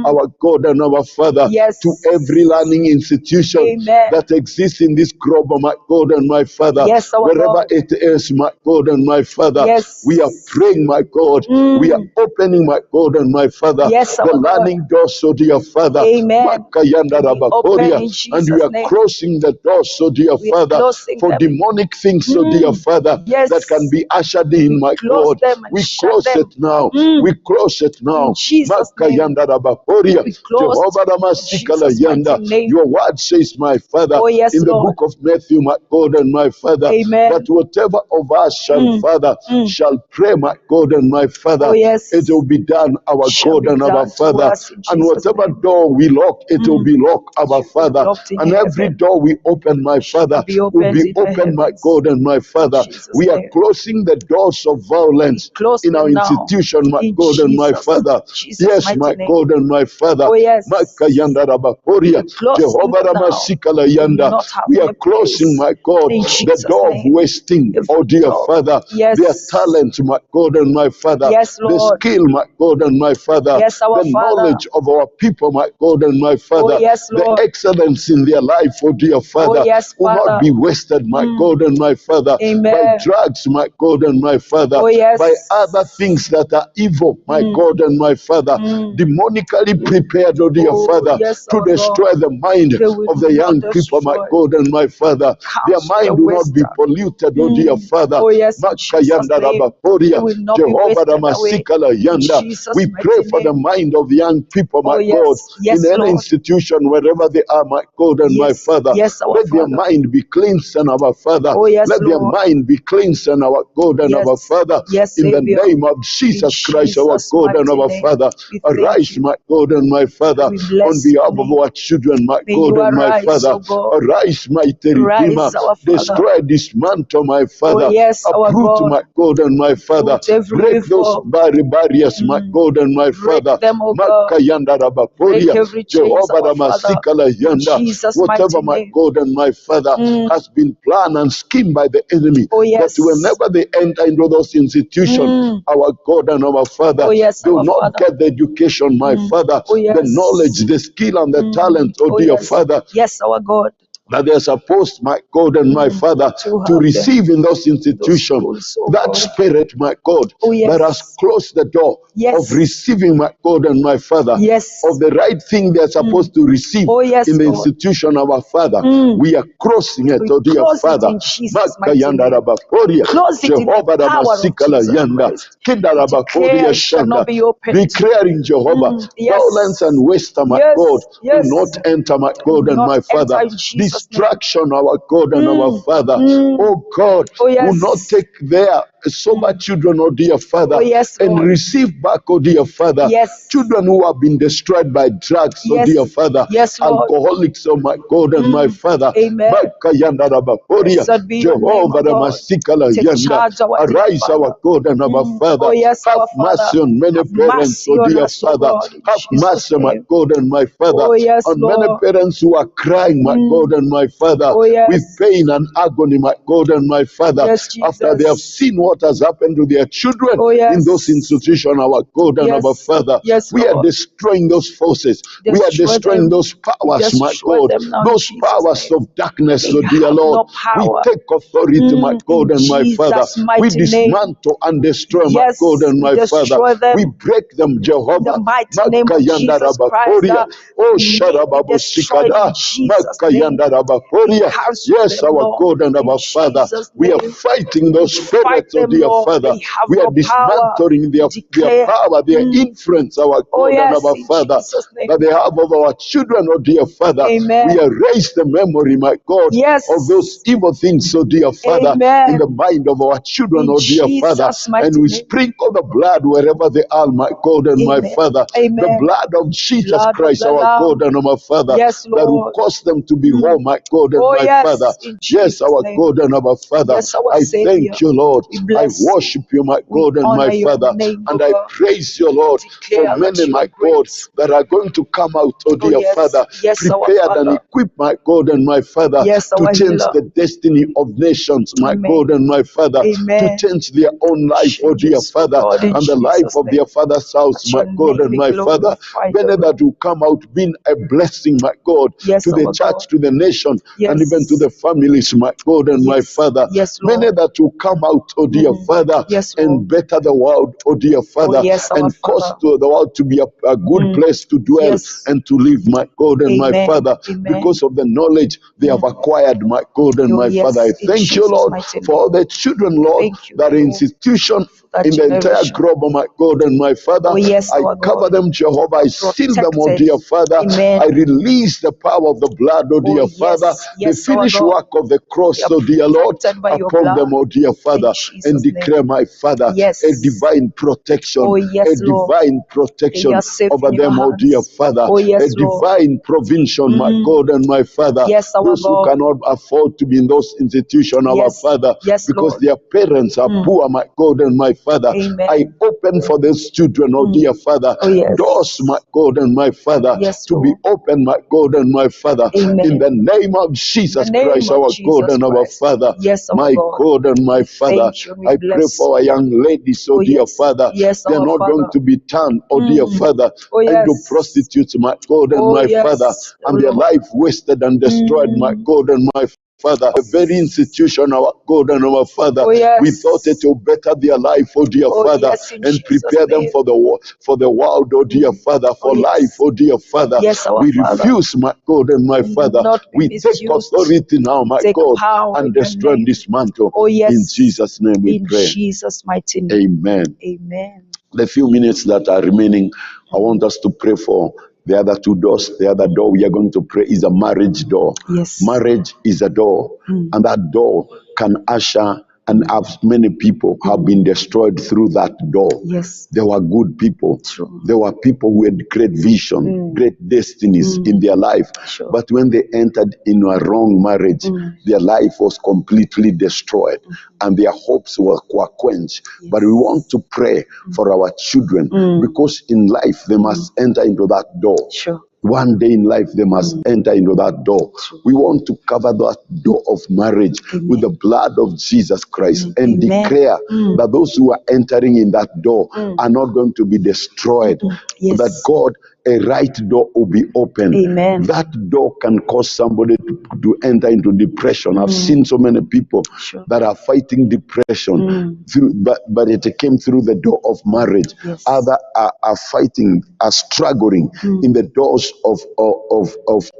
our God and our Father, Yes. to every learning institution Amen. that exists in this globe, my God and my Father, Yes, our wherever God. it is, my God and my Father, Yes. we are praying, my God, we are opening, my God and my Father, Yes, the our God. learning doors, so dear Father, Amen. Makayanda We open Rabakoria, in and we Jesus' are name. closing the doors, so dear We are Father, closing for them. demonic things, so dear Father, Yes. that can be ushered in, my Close God. them and We shut close them. it now. We close it now. In Jesus' name. Makayanda Rabakoria, We close Jehovah in Ramasikala Jesus' Yanda. mighty name. Your word says, my Father, Oh, yes, in the Lord. book of Matthew, my God and my Father, Amen. that whatever of us shall, Father, shall pray, my God and my Father, Oh, yes. it will be done, our Shall God be and our done to Father. us in And Jesus' whatever name. door we lock, it will be locked, our Shall be Father. locked in And every heaven. door we open, my Father, be will opened be in the open, my heavens. God and my Father. Jesus' We are name. closing the doors of violence Close in our them now. institution, my In God and my Father. Jesus' Yes, mighty my name. God and my Father. Oh, yes. Makayanda Rabakoria, We're closing Jehovah them now. Ramasikala Will Yanda. not have We are any closing, place. my God, In the Jesus' door of name. wasting, Every oh dear door. Father, Yes. their talent, my God and my Father, Yes, the Lord. skill, my God and my Father, Yes, our the Father. knowledge of our people, my God and my Father, Oh, yes, the Lord. excellence in their life, oh dear Father, yes, will Father. not be wasted, my God and my Father, by Amen. drugs, my God and my Father, Oh, yes. by other things that are evil, my God and my Father, demonically prepared, oh dear Father, yes, to our destroy God. the mind They will of the young not people, my destroy. God and my Father. Their Cancel mind the will not be wisdom. polluted, oh dear Father. Oh, yes, in Jesus' Makayanda name. It rabakoria, will not be Jehovah wasted away. Ramasikala In Yanda. Jesus' We pray mighty for the name. mind of young people, my Oh, God, yes, yes, in any Lord. institution, wherever they are, my God and my Yes, Father. yes, our Let their Father. mind be cleansed, and our Father. Oh, yes, Let their Lord. mind be cleansed, and our God and Yes, our Father. yes, In the Savior. name of In Jesus Christ, our Jesus' God and mighty our name. Father. We thank Arise, you. my God and my Father, We on bless behalf your of name. our children, my May God you and my arise, Father. O God. Arise, mighty Redeemer. Rise, our Father. Destroy, dismantle, my Oh, Father. yes, our Uproot, God. my God and my Father. Uproot every Break those evil. barriers, my God and my Break Father. them, O God. Makayanda Break rabakoria, every chains, Jehovah our Father. Ramasikala In Yanda. Jesus' Whatever, mighty my name. God and my Father, has been planned and schemed by the enemy, Oh, that yes. whenever they enter into those institutions, our God and our Father, Oh, yes, they will our not Father. get the education, my Father, Oh, yes. the knowledge, the skill, and the talent, oh Oh, dear yes. Father, Yes, our God. that they're supposed, my God and my Father, To to have receive in those those institutions. schools, oh That God. spirit, my God, Oh, that has yes. closed the door Yes. of receiving, my God and my Father, Yes. of the right thing they're supposed to receive Oh, yes, in the Lord. institution of our Father. We are crossing it, We oh dear close it Father. in Jesus' mighty Makayanda name. rabakoria, Close it in the Jehovah power of Ramasikala Jesus Yanda, Christ. Kinda We declare rabakoria it shall Shanda, not be opened. declaring Jehovah, Yes. violence and waste, my Yes. God, Yes. will not enter, my Will God and not my Father. enter in Jesus' name. Distraction, our God and our Father. Oh God, Oh, yes. will not take their sober children, oh dear Father, Oh, yes, and Lord. receive back, oh dear Father, Yes. children who have been destroyed by drugs, oh Yes. dear Father, Yes, Lord. alcoholics, oh my God and my Father. Amen. Makayanda rabakoria, Blessed be your name, Jehovah O God. Ramasikala Take Yanda. charge, our dear Arise, Father. our God and our Father. Oh, yes, Have our Father. mercy on many Have parents, mercy oh on dear us, O Father. God, in Have Jesus' mercy, my name. God and my Father, Oh, yes, on many Lord. parents who are crying, my God and my Father, Oh, yes. with pain and agony, my God and my Father, Yes, after they have Jesus. seen what has happened to their children Oh, yes. in those institutions, our God and Yes. our Father. Yes, We are Lord. destroying those forces. We are Destroy destroying them. those powers, my Destroy God, them now in those Jesus' powers name. of darkness, They oh dear have Lord. no We power. take authority, my God In and my Father. Jesus' We mighty name. dismantle and destroy, my Yes, God and we my Father. destroy them. We break them, In Jehovah. the mighty name of Makayanda Jesus Christ, rabakoria. Oh, may it be Sharababu destroyed in Sikada. Jesus' name. Makayanda We rabakoria. cancel Yes, them, our Lord, God and in our Father. Jesus' We are name. fighting We those fight spirits, oh them, dear Lord. Father. They have We are no power. dismantling We their declare, power, their influence, our oh God and yes, our in Father, Jesus' name. that they have over our children, oh dear Father. Amen. We erase the memory, my God, Yes. of those evil things, oh dear Father, Amen. in the mind of our children, In oh dear Father. Jesus' mighty And we name. sprinkle the blood wherever they are, my God and my Amen. Father. Amen. The blood of Jesus Blood of Christ, the our Lamb. God and our Father, Yes, that will Lord. cause them to be whole, my God and Oh my yes, Father. in Yes, Jesus' our name. God and our Father. Yes, our I Savior. thank you, Lord. We I bless you. worship you, my We God and my honor your Father. name, And O I God. praise you, Lord, for Declare that many, you my are God, great. that are going to come out, oh Oh dear yes, Father, yes, our prepared and Father. equipped, my God and my Father, Yes, to our change healer. the destiny of nations, my Amen. God and my Father, to Amen. change their own life, oh dear Changes, oh Father, God, in and the life Jesus' of name. their father's house, That my your God name and be my Father. glorified, Many O that God. will come out being a blessing, my God, Yes, to the our church, God. to the nation, Yes. and even to the families, my God and my Yes. Father. Yes, Many Lord. that will come out, oh dear Father, Yes, and Lord. better the world, oh dear Father, yes, our and cause Father. to the world to be a good place to dwell Yes. and to live, my God and my Amen. Father, Amen. because of the knowledge they have acquired, my God and Oh, my yes, Father. I in thank you, Jesus' Lord, mighty for name. all the children, Lord, Thank you, that are in Lord, institution for that in the entire generation. globe, my God and my Father. Oh, yes, I our cover God. them, Jehovah. I seal them, oh Protected. dear Father. Amen. I release the power of the blood, oh dear Father. yes, yes, The our finished God. work of the cross, They are oh dear Lord, protected by your upon them, blood. oh dear Father, In Jesus' and declare, name. my Father, Yes. a divine protection, Oh, yes, a Lord. divine They protection are safe over in your them, oh dear hands. Father, Oh, yes, a Lord. divine provision, my God and my Father. Yes, our Those who God. cannot afford to be in those institutions, our Yes. Father, Yes, because Lord. their parents are poor, my God and my Father. Amen. I open for those children, oh dear Father, Oh, yes. doors, my God and my Father, Yes, to be Lord. open, my God and my Father, Amen. in the name of Jesus In the name Christ, of our God Jesus and our Christ. Father. Yes, our My God. God and my We Father, thank you and we I pray bless for our young ladies, oh Oh, dear yes. Father. Yes, They're our not going Father. to be turned, oh dear Father, Oh, into yes. prostitutes, my God and Oh, my yes, Father, oh, and their Lord. life wasted and destroyed, my God and my Father, the very institution, our God and our Father, Oh, yes. we thought it will better their life, oh dear Oh, Father, yes, in and Jesus' prepare them name. for the world, oh dear Father, for yes. life, oh dear Father. Yes, our We Father. refuse, my God and my We will Father. not be We take misused. authority now, my Take God, power in and your destroy name. this mantle. Oh, yes. In Jesus' name we In pray. Jesus' mighty name. Amen. Amen. The few minutes that are remaining, I want us to pray for the other two doors. The other door we are going to pray is a marriage door. Yes. Marriage is a door, and that door can usher and have many people have been destroyed through that door. Yes. There were good people. True. There were people who had great vision, great destinies in their life. Sure. But when they entered in a wrong marriage, their life was completely destroyed and their hopes were quenched. Yes. But we want to pray for our children because in life they must enter into that door. Sure. One day in life, they must enter into that door. We want to cover that door of marriage with the blood of Jesus Christ and declare that those who are entering in that door are not going to be destroyed. Yes. That God, a right door will be open. Amen. That door can cause somebody to enter into depression. I've seen so many people that are fighting depression, but it came through the door of marriage. Yes. Others are fighting, are struggling in the doors of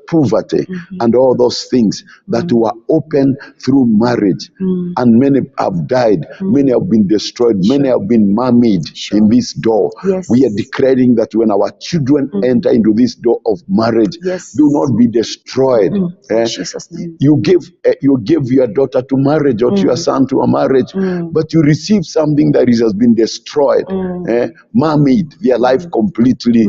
poverty and all those things that were open through marriage. And many have died, many have been destroyed, many have been married in this door. Yes. We are declaring that when our children enter into this door of marriage, do not be destroyed. In Jesus' name. You give your daughter to marriage or to your son to a marriage, but you receive something that has been destroyed, married, their life completely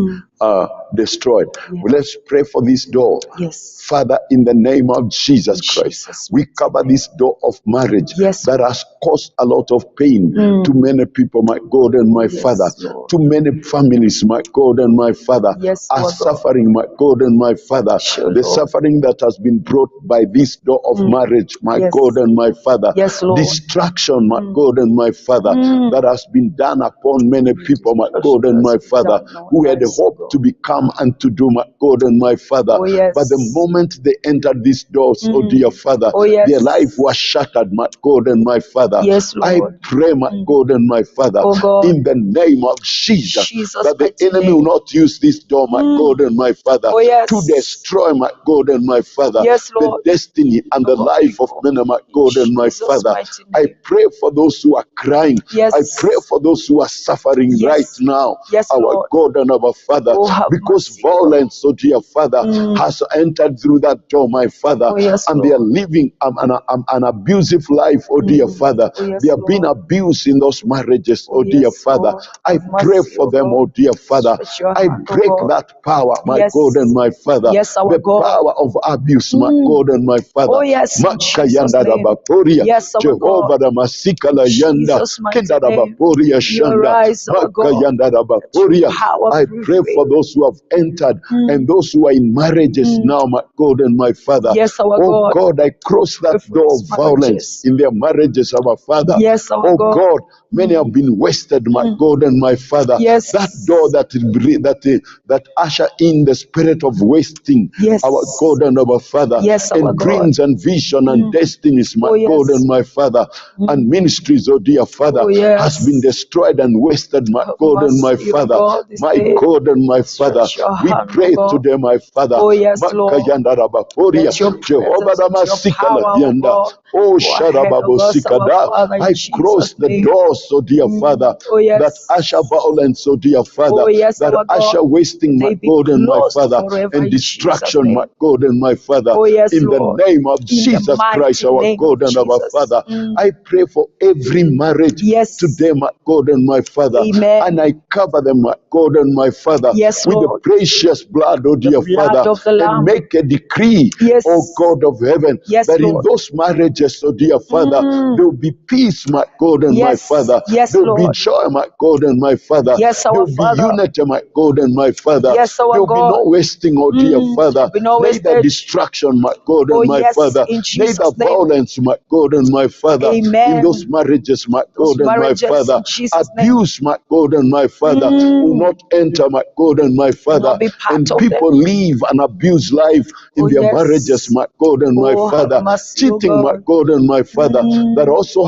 destroyed. Yeah. Well, let's pray for this door. Yes. Father, in the name of Jesus Christ, Jesus' we cover this door of marriage Yes. that has caused a lot of pain to many people, my God and my Yes, Father. Lord. To many families, my God and my Father, Yes, are Lord God. suffering, my God and my Father. Sure, The Lord. suffering that has been brought by this door of marriage, my Yes. God and my Father. Yes, Lord. Distraction, my God and my Father, that has been done upon many people, my God and my Father, who had hoped to become and to do, my God and my Father. Oh, yes. But the moment they entered these doors, oh dear Father, Oh, yes. their life was shattered, my God and my Father. Yes, I Lord. pray, my God and my Father, Oh, God. in the name of Jesus, Jesus' that the mighty enemy name. will not use this door, my God and my Father, Oh, yes. to destroy, my God and my Father, Yes, the Lord. destiny and the Of our life of people. men, my In God and my Jesus' Father. mighty I name. pray for those who are crying. Yes. I pray for those who are suffering Yes. right now, Yes, our Lord. God and our Father, Oh, have because mercy, Lord. violence, oh dear Father, has entered through that door, my Father, Oh, yes, and they are Lord. living an abusive life, oh dear Father. Oh, yes, They are being Lord. abused in those marriages, Oh, oh dear yes, Father. Lord. I Have pray mercy, for oh them, God. oh dear Father. Stretch your I hand, oh break God. that power, my Yes. God and my Father. Yes, our The God. power of abuse, my God and my Father. Oh, yes, in Jesus' Makayanda name. rabaporia, Yes, our Jehovah God. da masikala yanda, Jesus' mighty kenda name. rabaporia Your shanda, eyes, our God. makayanda Let your rabaporia. power I pray prevail. for those who have entered and those who are in marriages now, my God and my Father. Yes, our Oh God. God, I cross Pray that for door these of violence marriages. in their marriages, our Father. Yes, our Oh God. God, many have been wasted, my God and my Father. Yes. That door that usher in the spirit of wasting, Yes. our God and our Father, Yes, our and God. dreams and vision and destinies, my Oh, yes. God and my Father, and ministries, oh dear Father, Oh, yes. has been destroyed and wasted, my Have God and my mercy, O Father, God, this my day. God and my Father. Stretch your We hand, O pray God. today, my Father. Oh, yes, Lord. Makayanda rabaporia, Let your Jehovah presence and your Damasikala power, O yanda. God, Oh, go ahead of us, our Sharababosikada. Father, in I cross Jesus' the name. doors, oh dear Father, Oh, yes. that usher violence, oh dear Father, Oh, yes, that our God. usher wasting, my They be God and my closed Father, forever and in Jesus' distraction, my name. God and my Father. Oh, yes, In the Lord. name of In the Jesus Christ, mighty our name God of and our Jesus. Father, I pray for every marriage Yes. today, my God and my Father, Amen. and I cover them, my God and my Father, Yes, with Lord. the precious blood, oh dear blood Father, of the and Lamb. make a decree, Yes. oh God of heaven, Yes, that in Lord. those marriages, oh dear Father, there will be peace, my God and my Yes. Father. Father. Yes, There will be Lord. joy, my God and my Father. Yes, our There will be Father. unity, my God and my Father. Yes, our There will be no God. wasting, oh dear Father. Be no Neither wastage. distraction, my God Oh, and my yes, Father. in Neither Jesus' name. violence, my God and my Father. In those Amen. marriages, my Those God and my marriages, Father. in Jesus' name. Abuse, my God and my Father, will not enter, my God and my Will Father. not be part And of people them. live an abused life in Oh, their yes. marriages, my God and my Oh, have Father. mercy, oh Cheating, my God. God and my Father, that also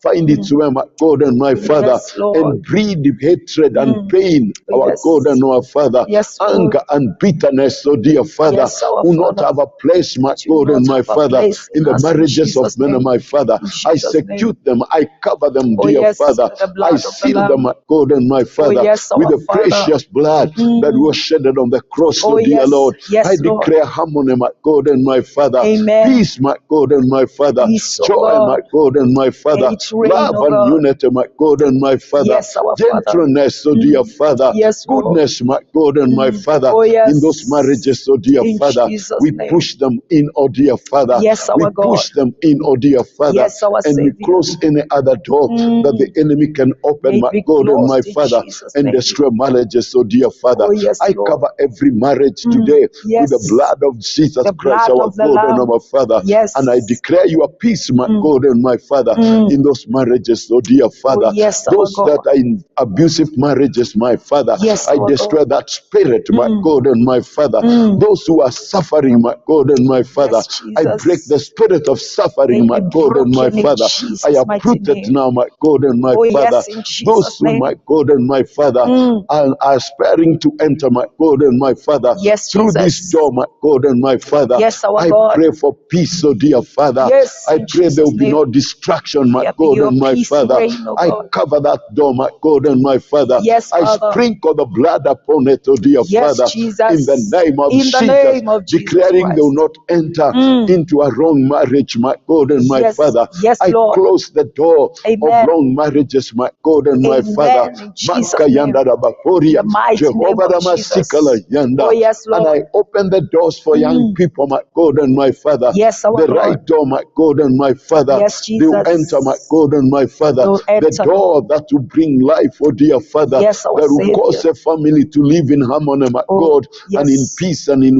find its way, my God and my Father, Yes, Lord. and breed hatred and pain, Oh, our yes. God and our Father. Yes, Lord. Anger and bitterness, oh dear Father, Yes, our will not Father. have a place, my Do God and not my have a Father, place in the us, in marriages of Jesus' men and name. my Father. In I Jesus' name. secute them, I cover them, Oh, dear yes, Father. with the blood I of the seal them, Lamb. my God and my Father, yes, with our the Father. precious blood that was shedded on the cross, Oh, oh dear yes. Lord. Yes, I Lord. declare harmony, my God and my Father. Amen. Peace, my God and my Father. Peace, oh Joy, God. my God and my Father. May it rain, Love oh and God. unity, my God and my Father. Yes, our Father. Gentleness, oh dear Father. Yes, Lord. Goodness, my God and my Father. Oh, yes. In those marriages, oh dear In Father, Jesus' we name. push them in, oh dear Father. Yes, our we God. push them in, oh dear Father. Yes, our and we Savior. close any other door that the enemy can open, May it my be God and my closed in Father, Jesus' and name. destroy marriages, oh dear Father. Oh, yes, I Lord. cover every marriage today with the Yes. blood of Jesus The Christ, blood our of the God and Lamb. our Father. Yes. And I declare your peace, my God and my Father, in those marriages, oh dear Father. yes, our Those God. that are in abusive marriages, my Father, Yes, I our destroy God. that spirit, my God and my Father. Those who are suffering, my God and my Father, Yes, I Jesus. break the spirit of suffering, May my it be God and my broken in Father. Jesus' I mighty uproot it name. now, my God and my Oh, Father. yes, in Jesus' Those who, name. my God and my Father, are aspiring to enter, my God and my Father, Yes, through this Jesus. door, my God and my Father. Yes, our I God. pray for peace, oh dear Father. Yes, I in pray there will Jesus' be name. no distraction, my May God your and my peace Father. reign, oh I God. cover that door, my God and my Father. Yes, I Father. sprinkle the blood upon it, oh dear Yes, Father, Jesus. in the name of In the Jesus, name of Jesus declaring they will Christ. not enter into a wrong marriage, my God and my Yes, Father. yes, I Lord. close the door of Amen. wrong marriages, my God and my Amen. Father. In Jesus' Manka name. yanda rabakoria, The mighty name Jehovah of Ramasikala Jesus. yanda. Oh, yes, And Lord. I open the doors for young people, my God and my Father. Yes, our The God. right door, my God and my Father. Yes, They will Jesus. enter, my God and my Father. They'll The enter, door that will bring life, oh dear Father. Yes, our That will Savior. cause a family to live in harmony, my Oh, God, and in yes. peace and in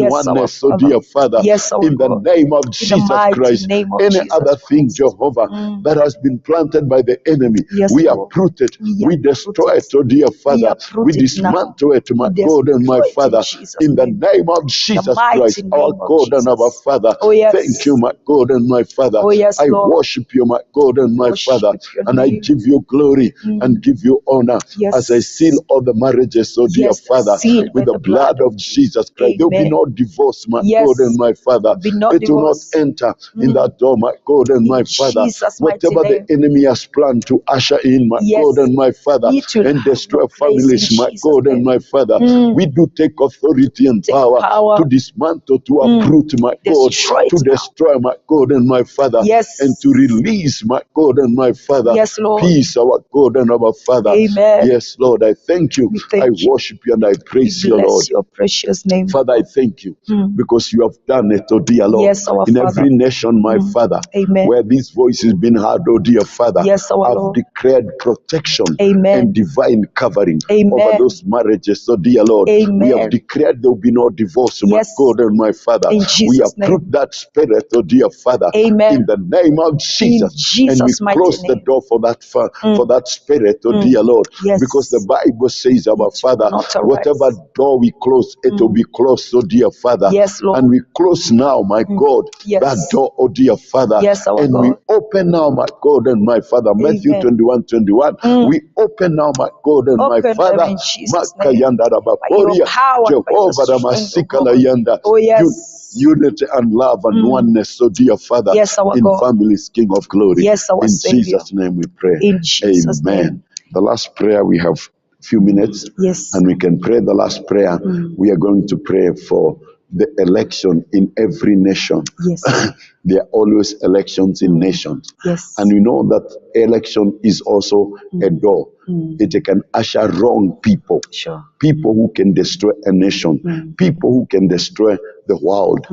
Yes, our oneness, oh Father. dear Father. Yes, our In the God. name of In the Jesus mighty Christ. name of Any Jesus other thing, Christ. Jehovah, that has been planted by the enemy, Yes, we Lord. uproot it, We we uproot destroy it. it, oh dear We Father. We uproot it now. dismantle it, my We God and my destroy it in Father. Jesus' In the name. name of The Jesus mighty Christ, our name of God and our Jesus. Father. Oh, yes. Thank you, my God and my Father. Oh, yes, I Lord. worship you, my God and my Worship Father. your And I name. give you glory and give you honor Yes. as I seal all the marriages, oh dear Yes, Father, sealed with by the blood of Jesus Christ. There will be Amen. no divorce, my Yes. God and my Father. Be not It will not divorced. enter in that door, my God and my In Father. Jesus' mighty Whatever the name. enemy has planned to usher in, my Yes. God and my Father, It will and have destroy no place families, in my Jesus' God and name. my Father, we do take authority and Take power power. to dismantle, to uproot, my God, Destroy it to now. destroy, my God and my Father, Yes. and to release, my God and my Father, Yes, Lord. peace, our God and our Father. Amen. Yes, Lord, I thank you. We thank I you. worship you and I We praise you, Lord. bless your precious name. Father, I thank you because you have done it, oh dear Lord, Yes, our in Father. every nation, my Father, Amen. where this voice has been heard, oh dear Father. Yes, our I've Lord. declared protection Amen. and divine covering Amen. over those marriages, oh dear Lord. Amen. We have declared there will be no divorce, my Yes. God and my Father. In We Jesus' uproot name. that spirit, oh dear Father, Amen. in the name of Jesus. Jesus' And we mighty close the name. door for that spirit, oh dear Lord, Yes. because the Bible says, our It will Father, not arise. whatever door we close, it will be closed, oh dear Father. Yes, Lord. And we close now, my God, Yes. that door, oh dear Father. Yes, our and God. we open now, my God and my Father. Matthew Amen. 21:21. We open now, my God and my Open Father. them in Jesus' name. Makayanda By your rabakoria, power, by your Jehovah strength, oh Ramasikala God. yanda. Oh, yes. Unity and love and oneness, oh dear Father, Yes, our in God. families, King of glory. Yes, our In Savior. Jesus' name we pray. In Jesus' Amen. name. The last prayer, we have a few minutes, Yes. and we can pray the last prayer. We are going to pray for the election in every nation. Yes. There are always elections in nations. Yes. And we know that election is also a door. It can usher wrong people. Sure. People who can destroy a nation. People who can destroy the world.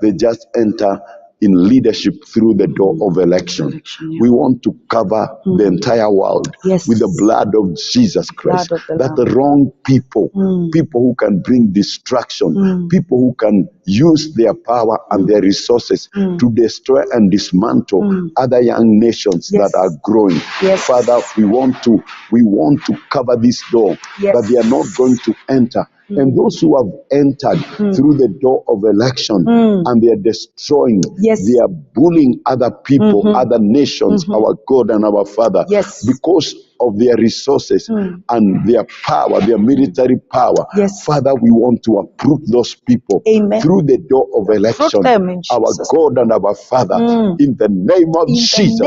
They just enter in leadership through the door of election. We want to cover the entire world with the blood of Jesus Christ. That the wrong people, people who can bring distraction, people who can use their power and their resources to destroy and dismantle other young nations that are growing. Father, we want to cover this door, that they are not going to enter. And those who have entered through the door of election and they are destroying, they are bullying other people, other nations, our God and our Father, because of their resources and their power, their military power. Father, we want to uproot those people through the door of election, our God and our Father, in the name of Jesus.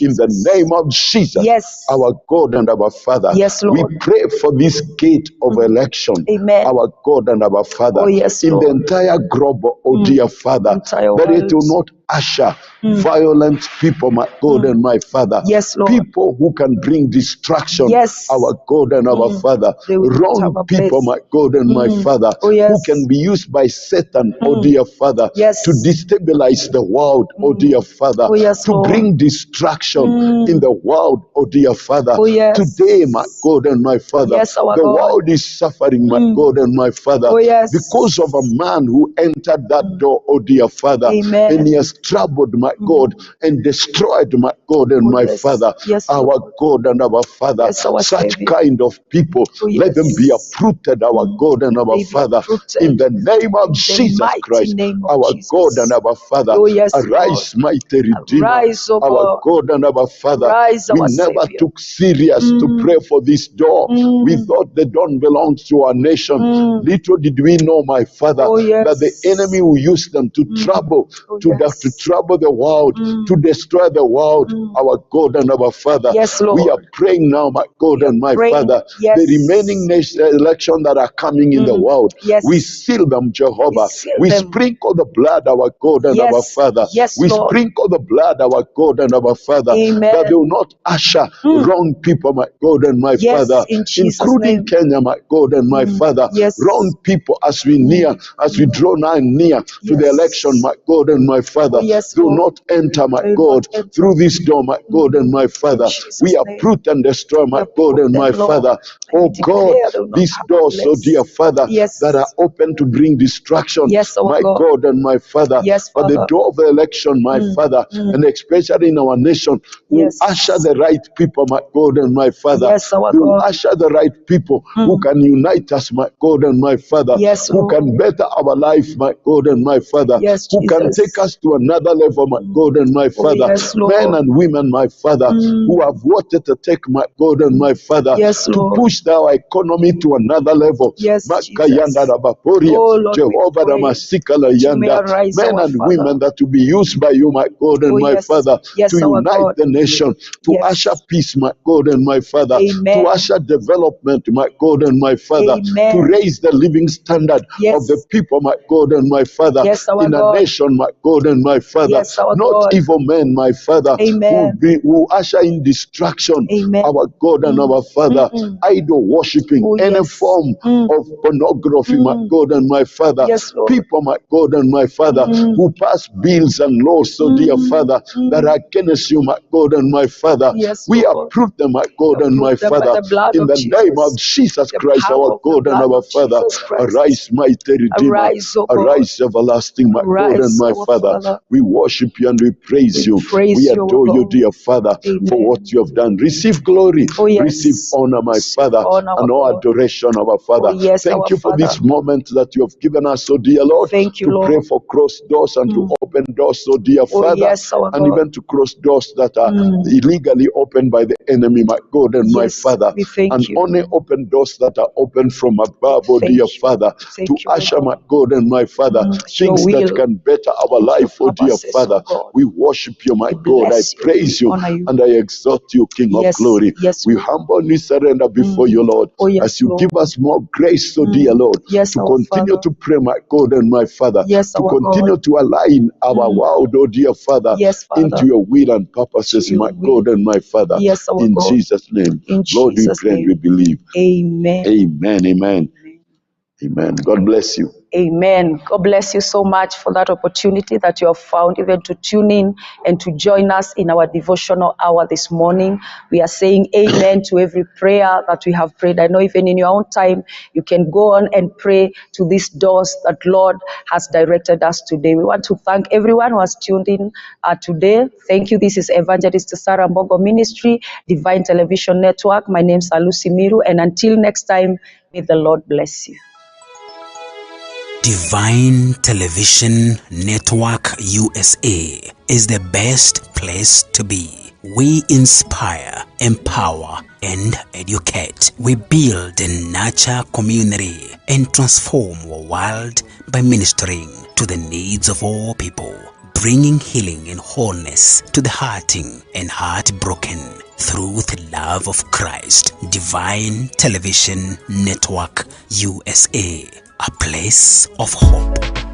In the name of Jesus, our God and our Father, we pray for this gate of election, our God and our Father, in the entire globe, oh dear Father, that it will not usher violent people, my God and my Father, people who can bring distraction, our God and our Father, wrong people, my God and my Father, who can be used by Satan, oh dear Father, to destabilize the world, oh dear Father, to bring distraction in the world, oh dear Father. Today, my God and my Father, the world is suffering, my God and my Father, because of a man who entered that door, oh dear Father, and he has troubled, my God, and destroyed, my God and my Father, our God and our Father. Such kind of people, let them be uprooted, our God and our Father, in the name of Jesus Christ, our God and our Father. Arise, mighty Redeemer, our God and our Father. We never took serious to pray for this door. We thought the door belongs to our nation. Little did we know, my Father, that the enemy will use them to trouble, to trouble the world, to destroy the world, our God and our Father. We are praying now, my God and my Father, the remaining election that are coming in the world, we seal them, Jehovah. We sprinkle the blood, our God and our Father. We sprinkle the blood, our God and our Father, that they will not usher wrong people, my God and my Father, including Kenya, my God and my Father. Wrong people as we near, as we draw near to the election, my God and my Father, do not enter, my God, through this door, my God and my Father. We uproot and destroy, my God and my Father. Oh God, these doors, oh dear Father, that are open to bring destruction, my God and my Father. But the door of the election, my Father, and especially in our nation, will usher the right people, my God and my Father. They will usher the right people who can unite us, my God and my Father, who can better our life, my God and my Father, who can take us to another level, my God and my Father. Men and women, my Father, who have wanted to take, my God and my Father, to push our economy to another level. Jehovah Ramasikala Yanda. Men and women that will be used by you, my God and my Father, to unite the nation, to usher peace, my God and my Father, to usher development, my God and my Father, to raise the living standard of the people, my God and my Father, in a nation, my God and my Father. Not evil men, my Father, who usher in destruction, our God and our Father, idol worshipping, any form of pornography, my God and my Father, people, my God and my Father, who pass bills and laws, so dear Father, that are against you, my God and my Father. We uproot them, my God and my Father, in the name of Jesus Christ, our God and our Father. Arise, mighty Redeemer. Arise, everlasting, my God and my Father. We worship you and we praise you. We adore you, dear Father, for what you have done. Receive glory, receive honor, my Father, and all adoration, our Father. Thank you for this moment that you have given us, so dear Lord, to pray for cross doors and to open doors, so dear Father, and even to cross doors that are illegally opened by the enemy, my God and my Father, and only open doors that are open from above, oh dear Father, to usher, my God and my Father, things that can better our life, oh dear Father. We worship you, my God. I praise you and I exalt you, King of glory. We humbly surrender before you, Lord, as you give us more grace, so dear Lord, to continue to pray, my God and my Father, to continue to align our world, oh dear Father, into your will and purposes, my God and my Father. In Jesus' name, Lord, we pray and we believe. Amen. Amen. Amen. Amen. God bless you. Amen. God bless you so much for that opportunity that you have found, even to tune in and to join us in our devotional hour this morning. We are saying amen to every prayer that we have prayed. I know even in your own time, you can go on and pray to these doors that Lord has directed us today. We want to thank everyone who has tuned in today. Thank you. This is Evangelist Sarah Mbogo Ministry, Divine Television Network. My name is Alusi Miru, and until next time, may the Lord bless you. Divine Television Network USA is the best place to be. We inspire, empower, and educate. We build and nurture community and transform our world by ministering to the needs of all people, bringing healing and wholeness to the hurting and heartbroken through the love of Christ. Divine Television Network USA, a place of hope.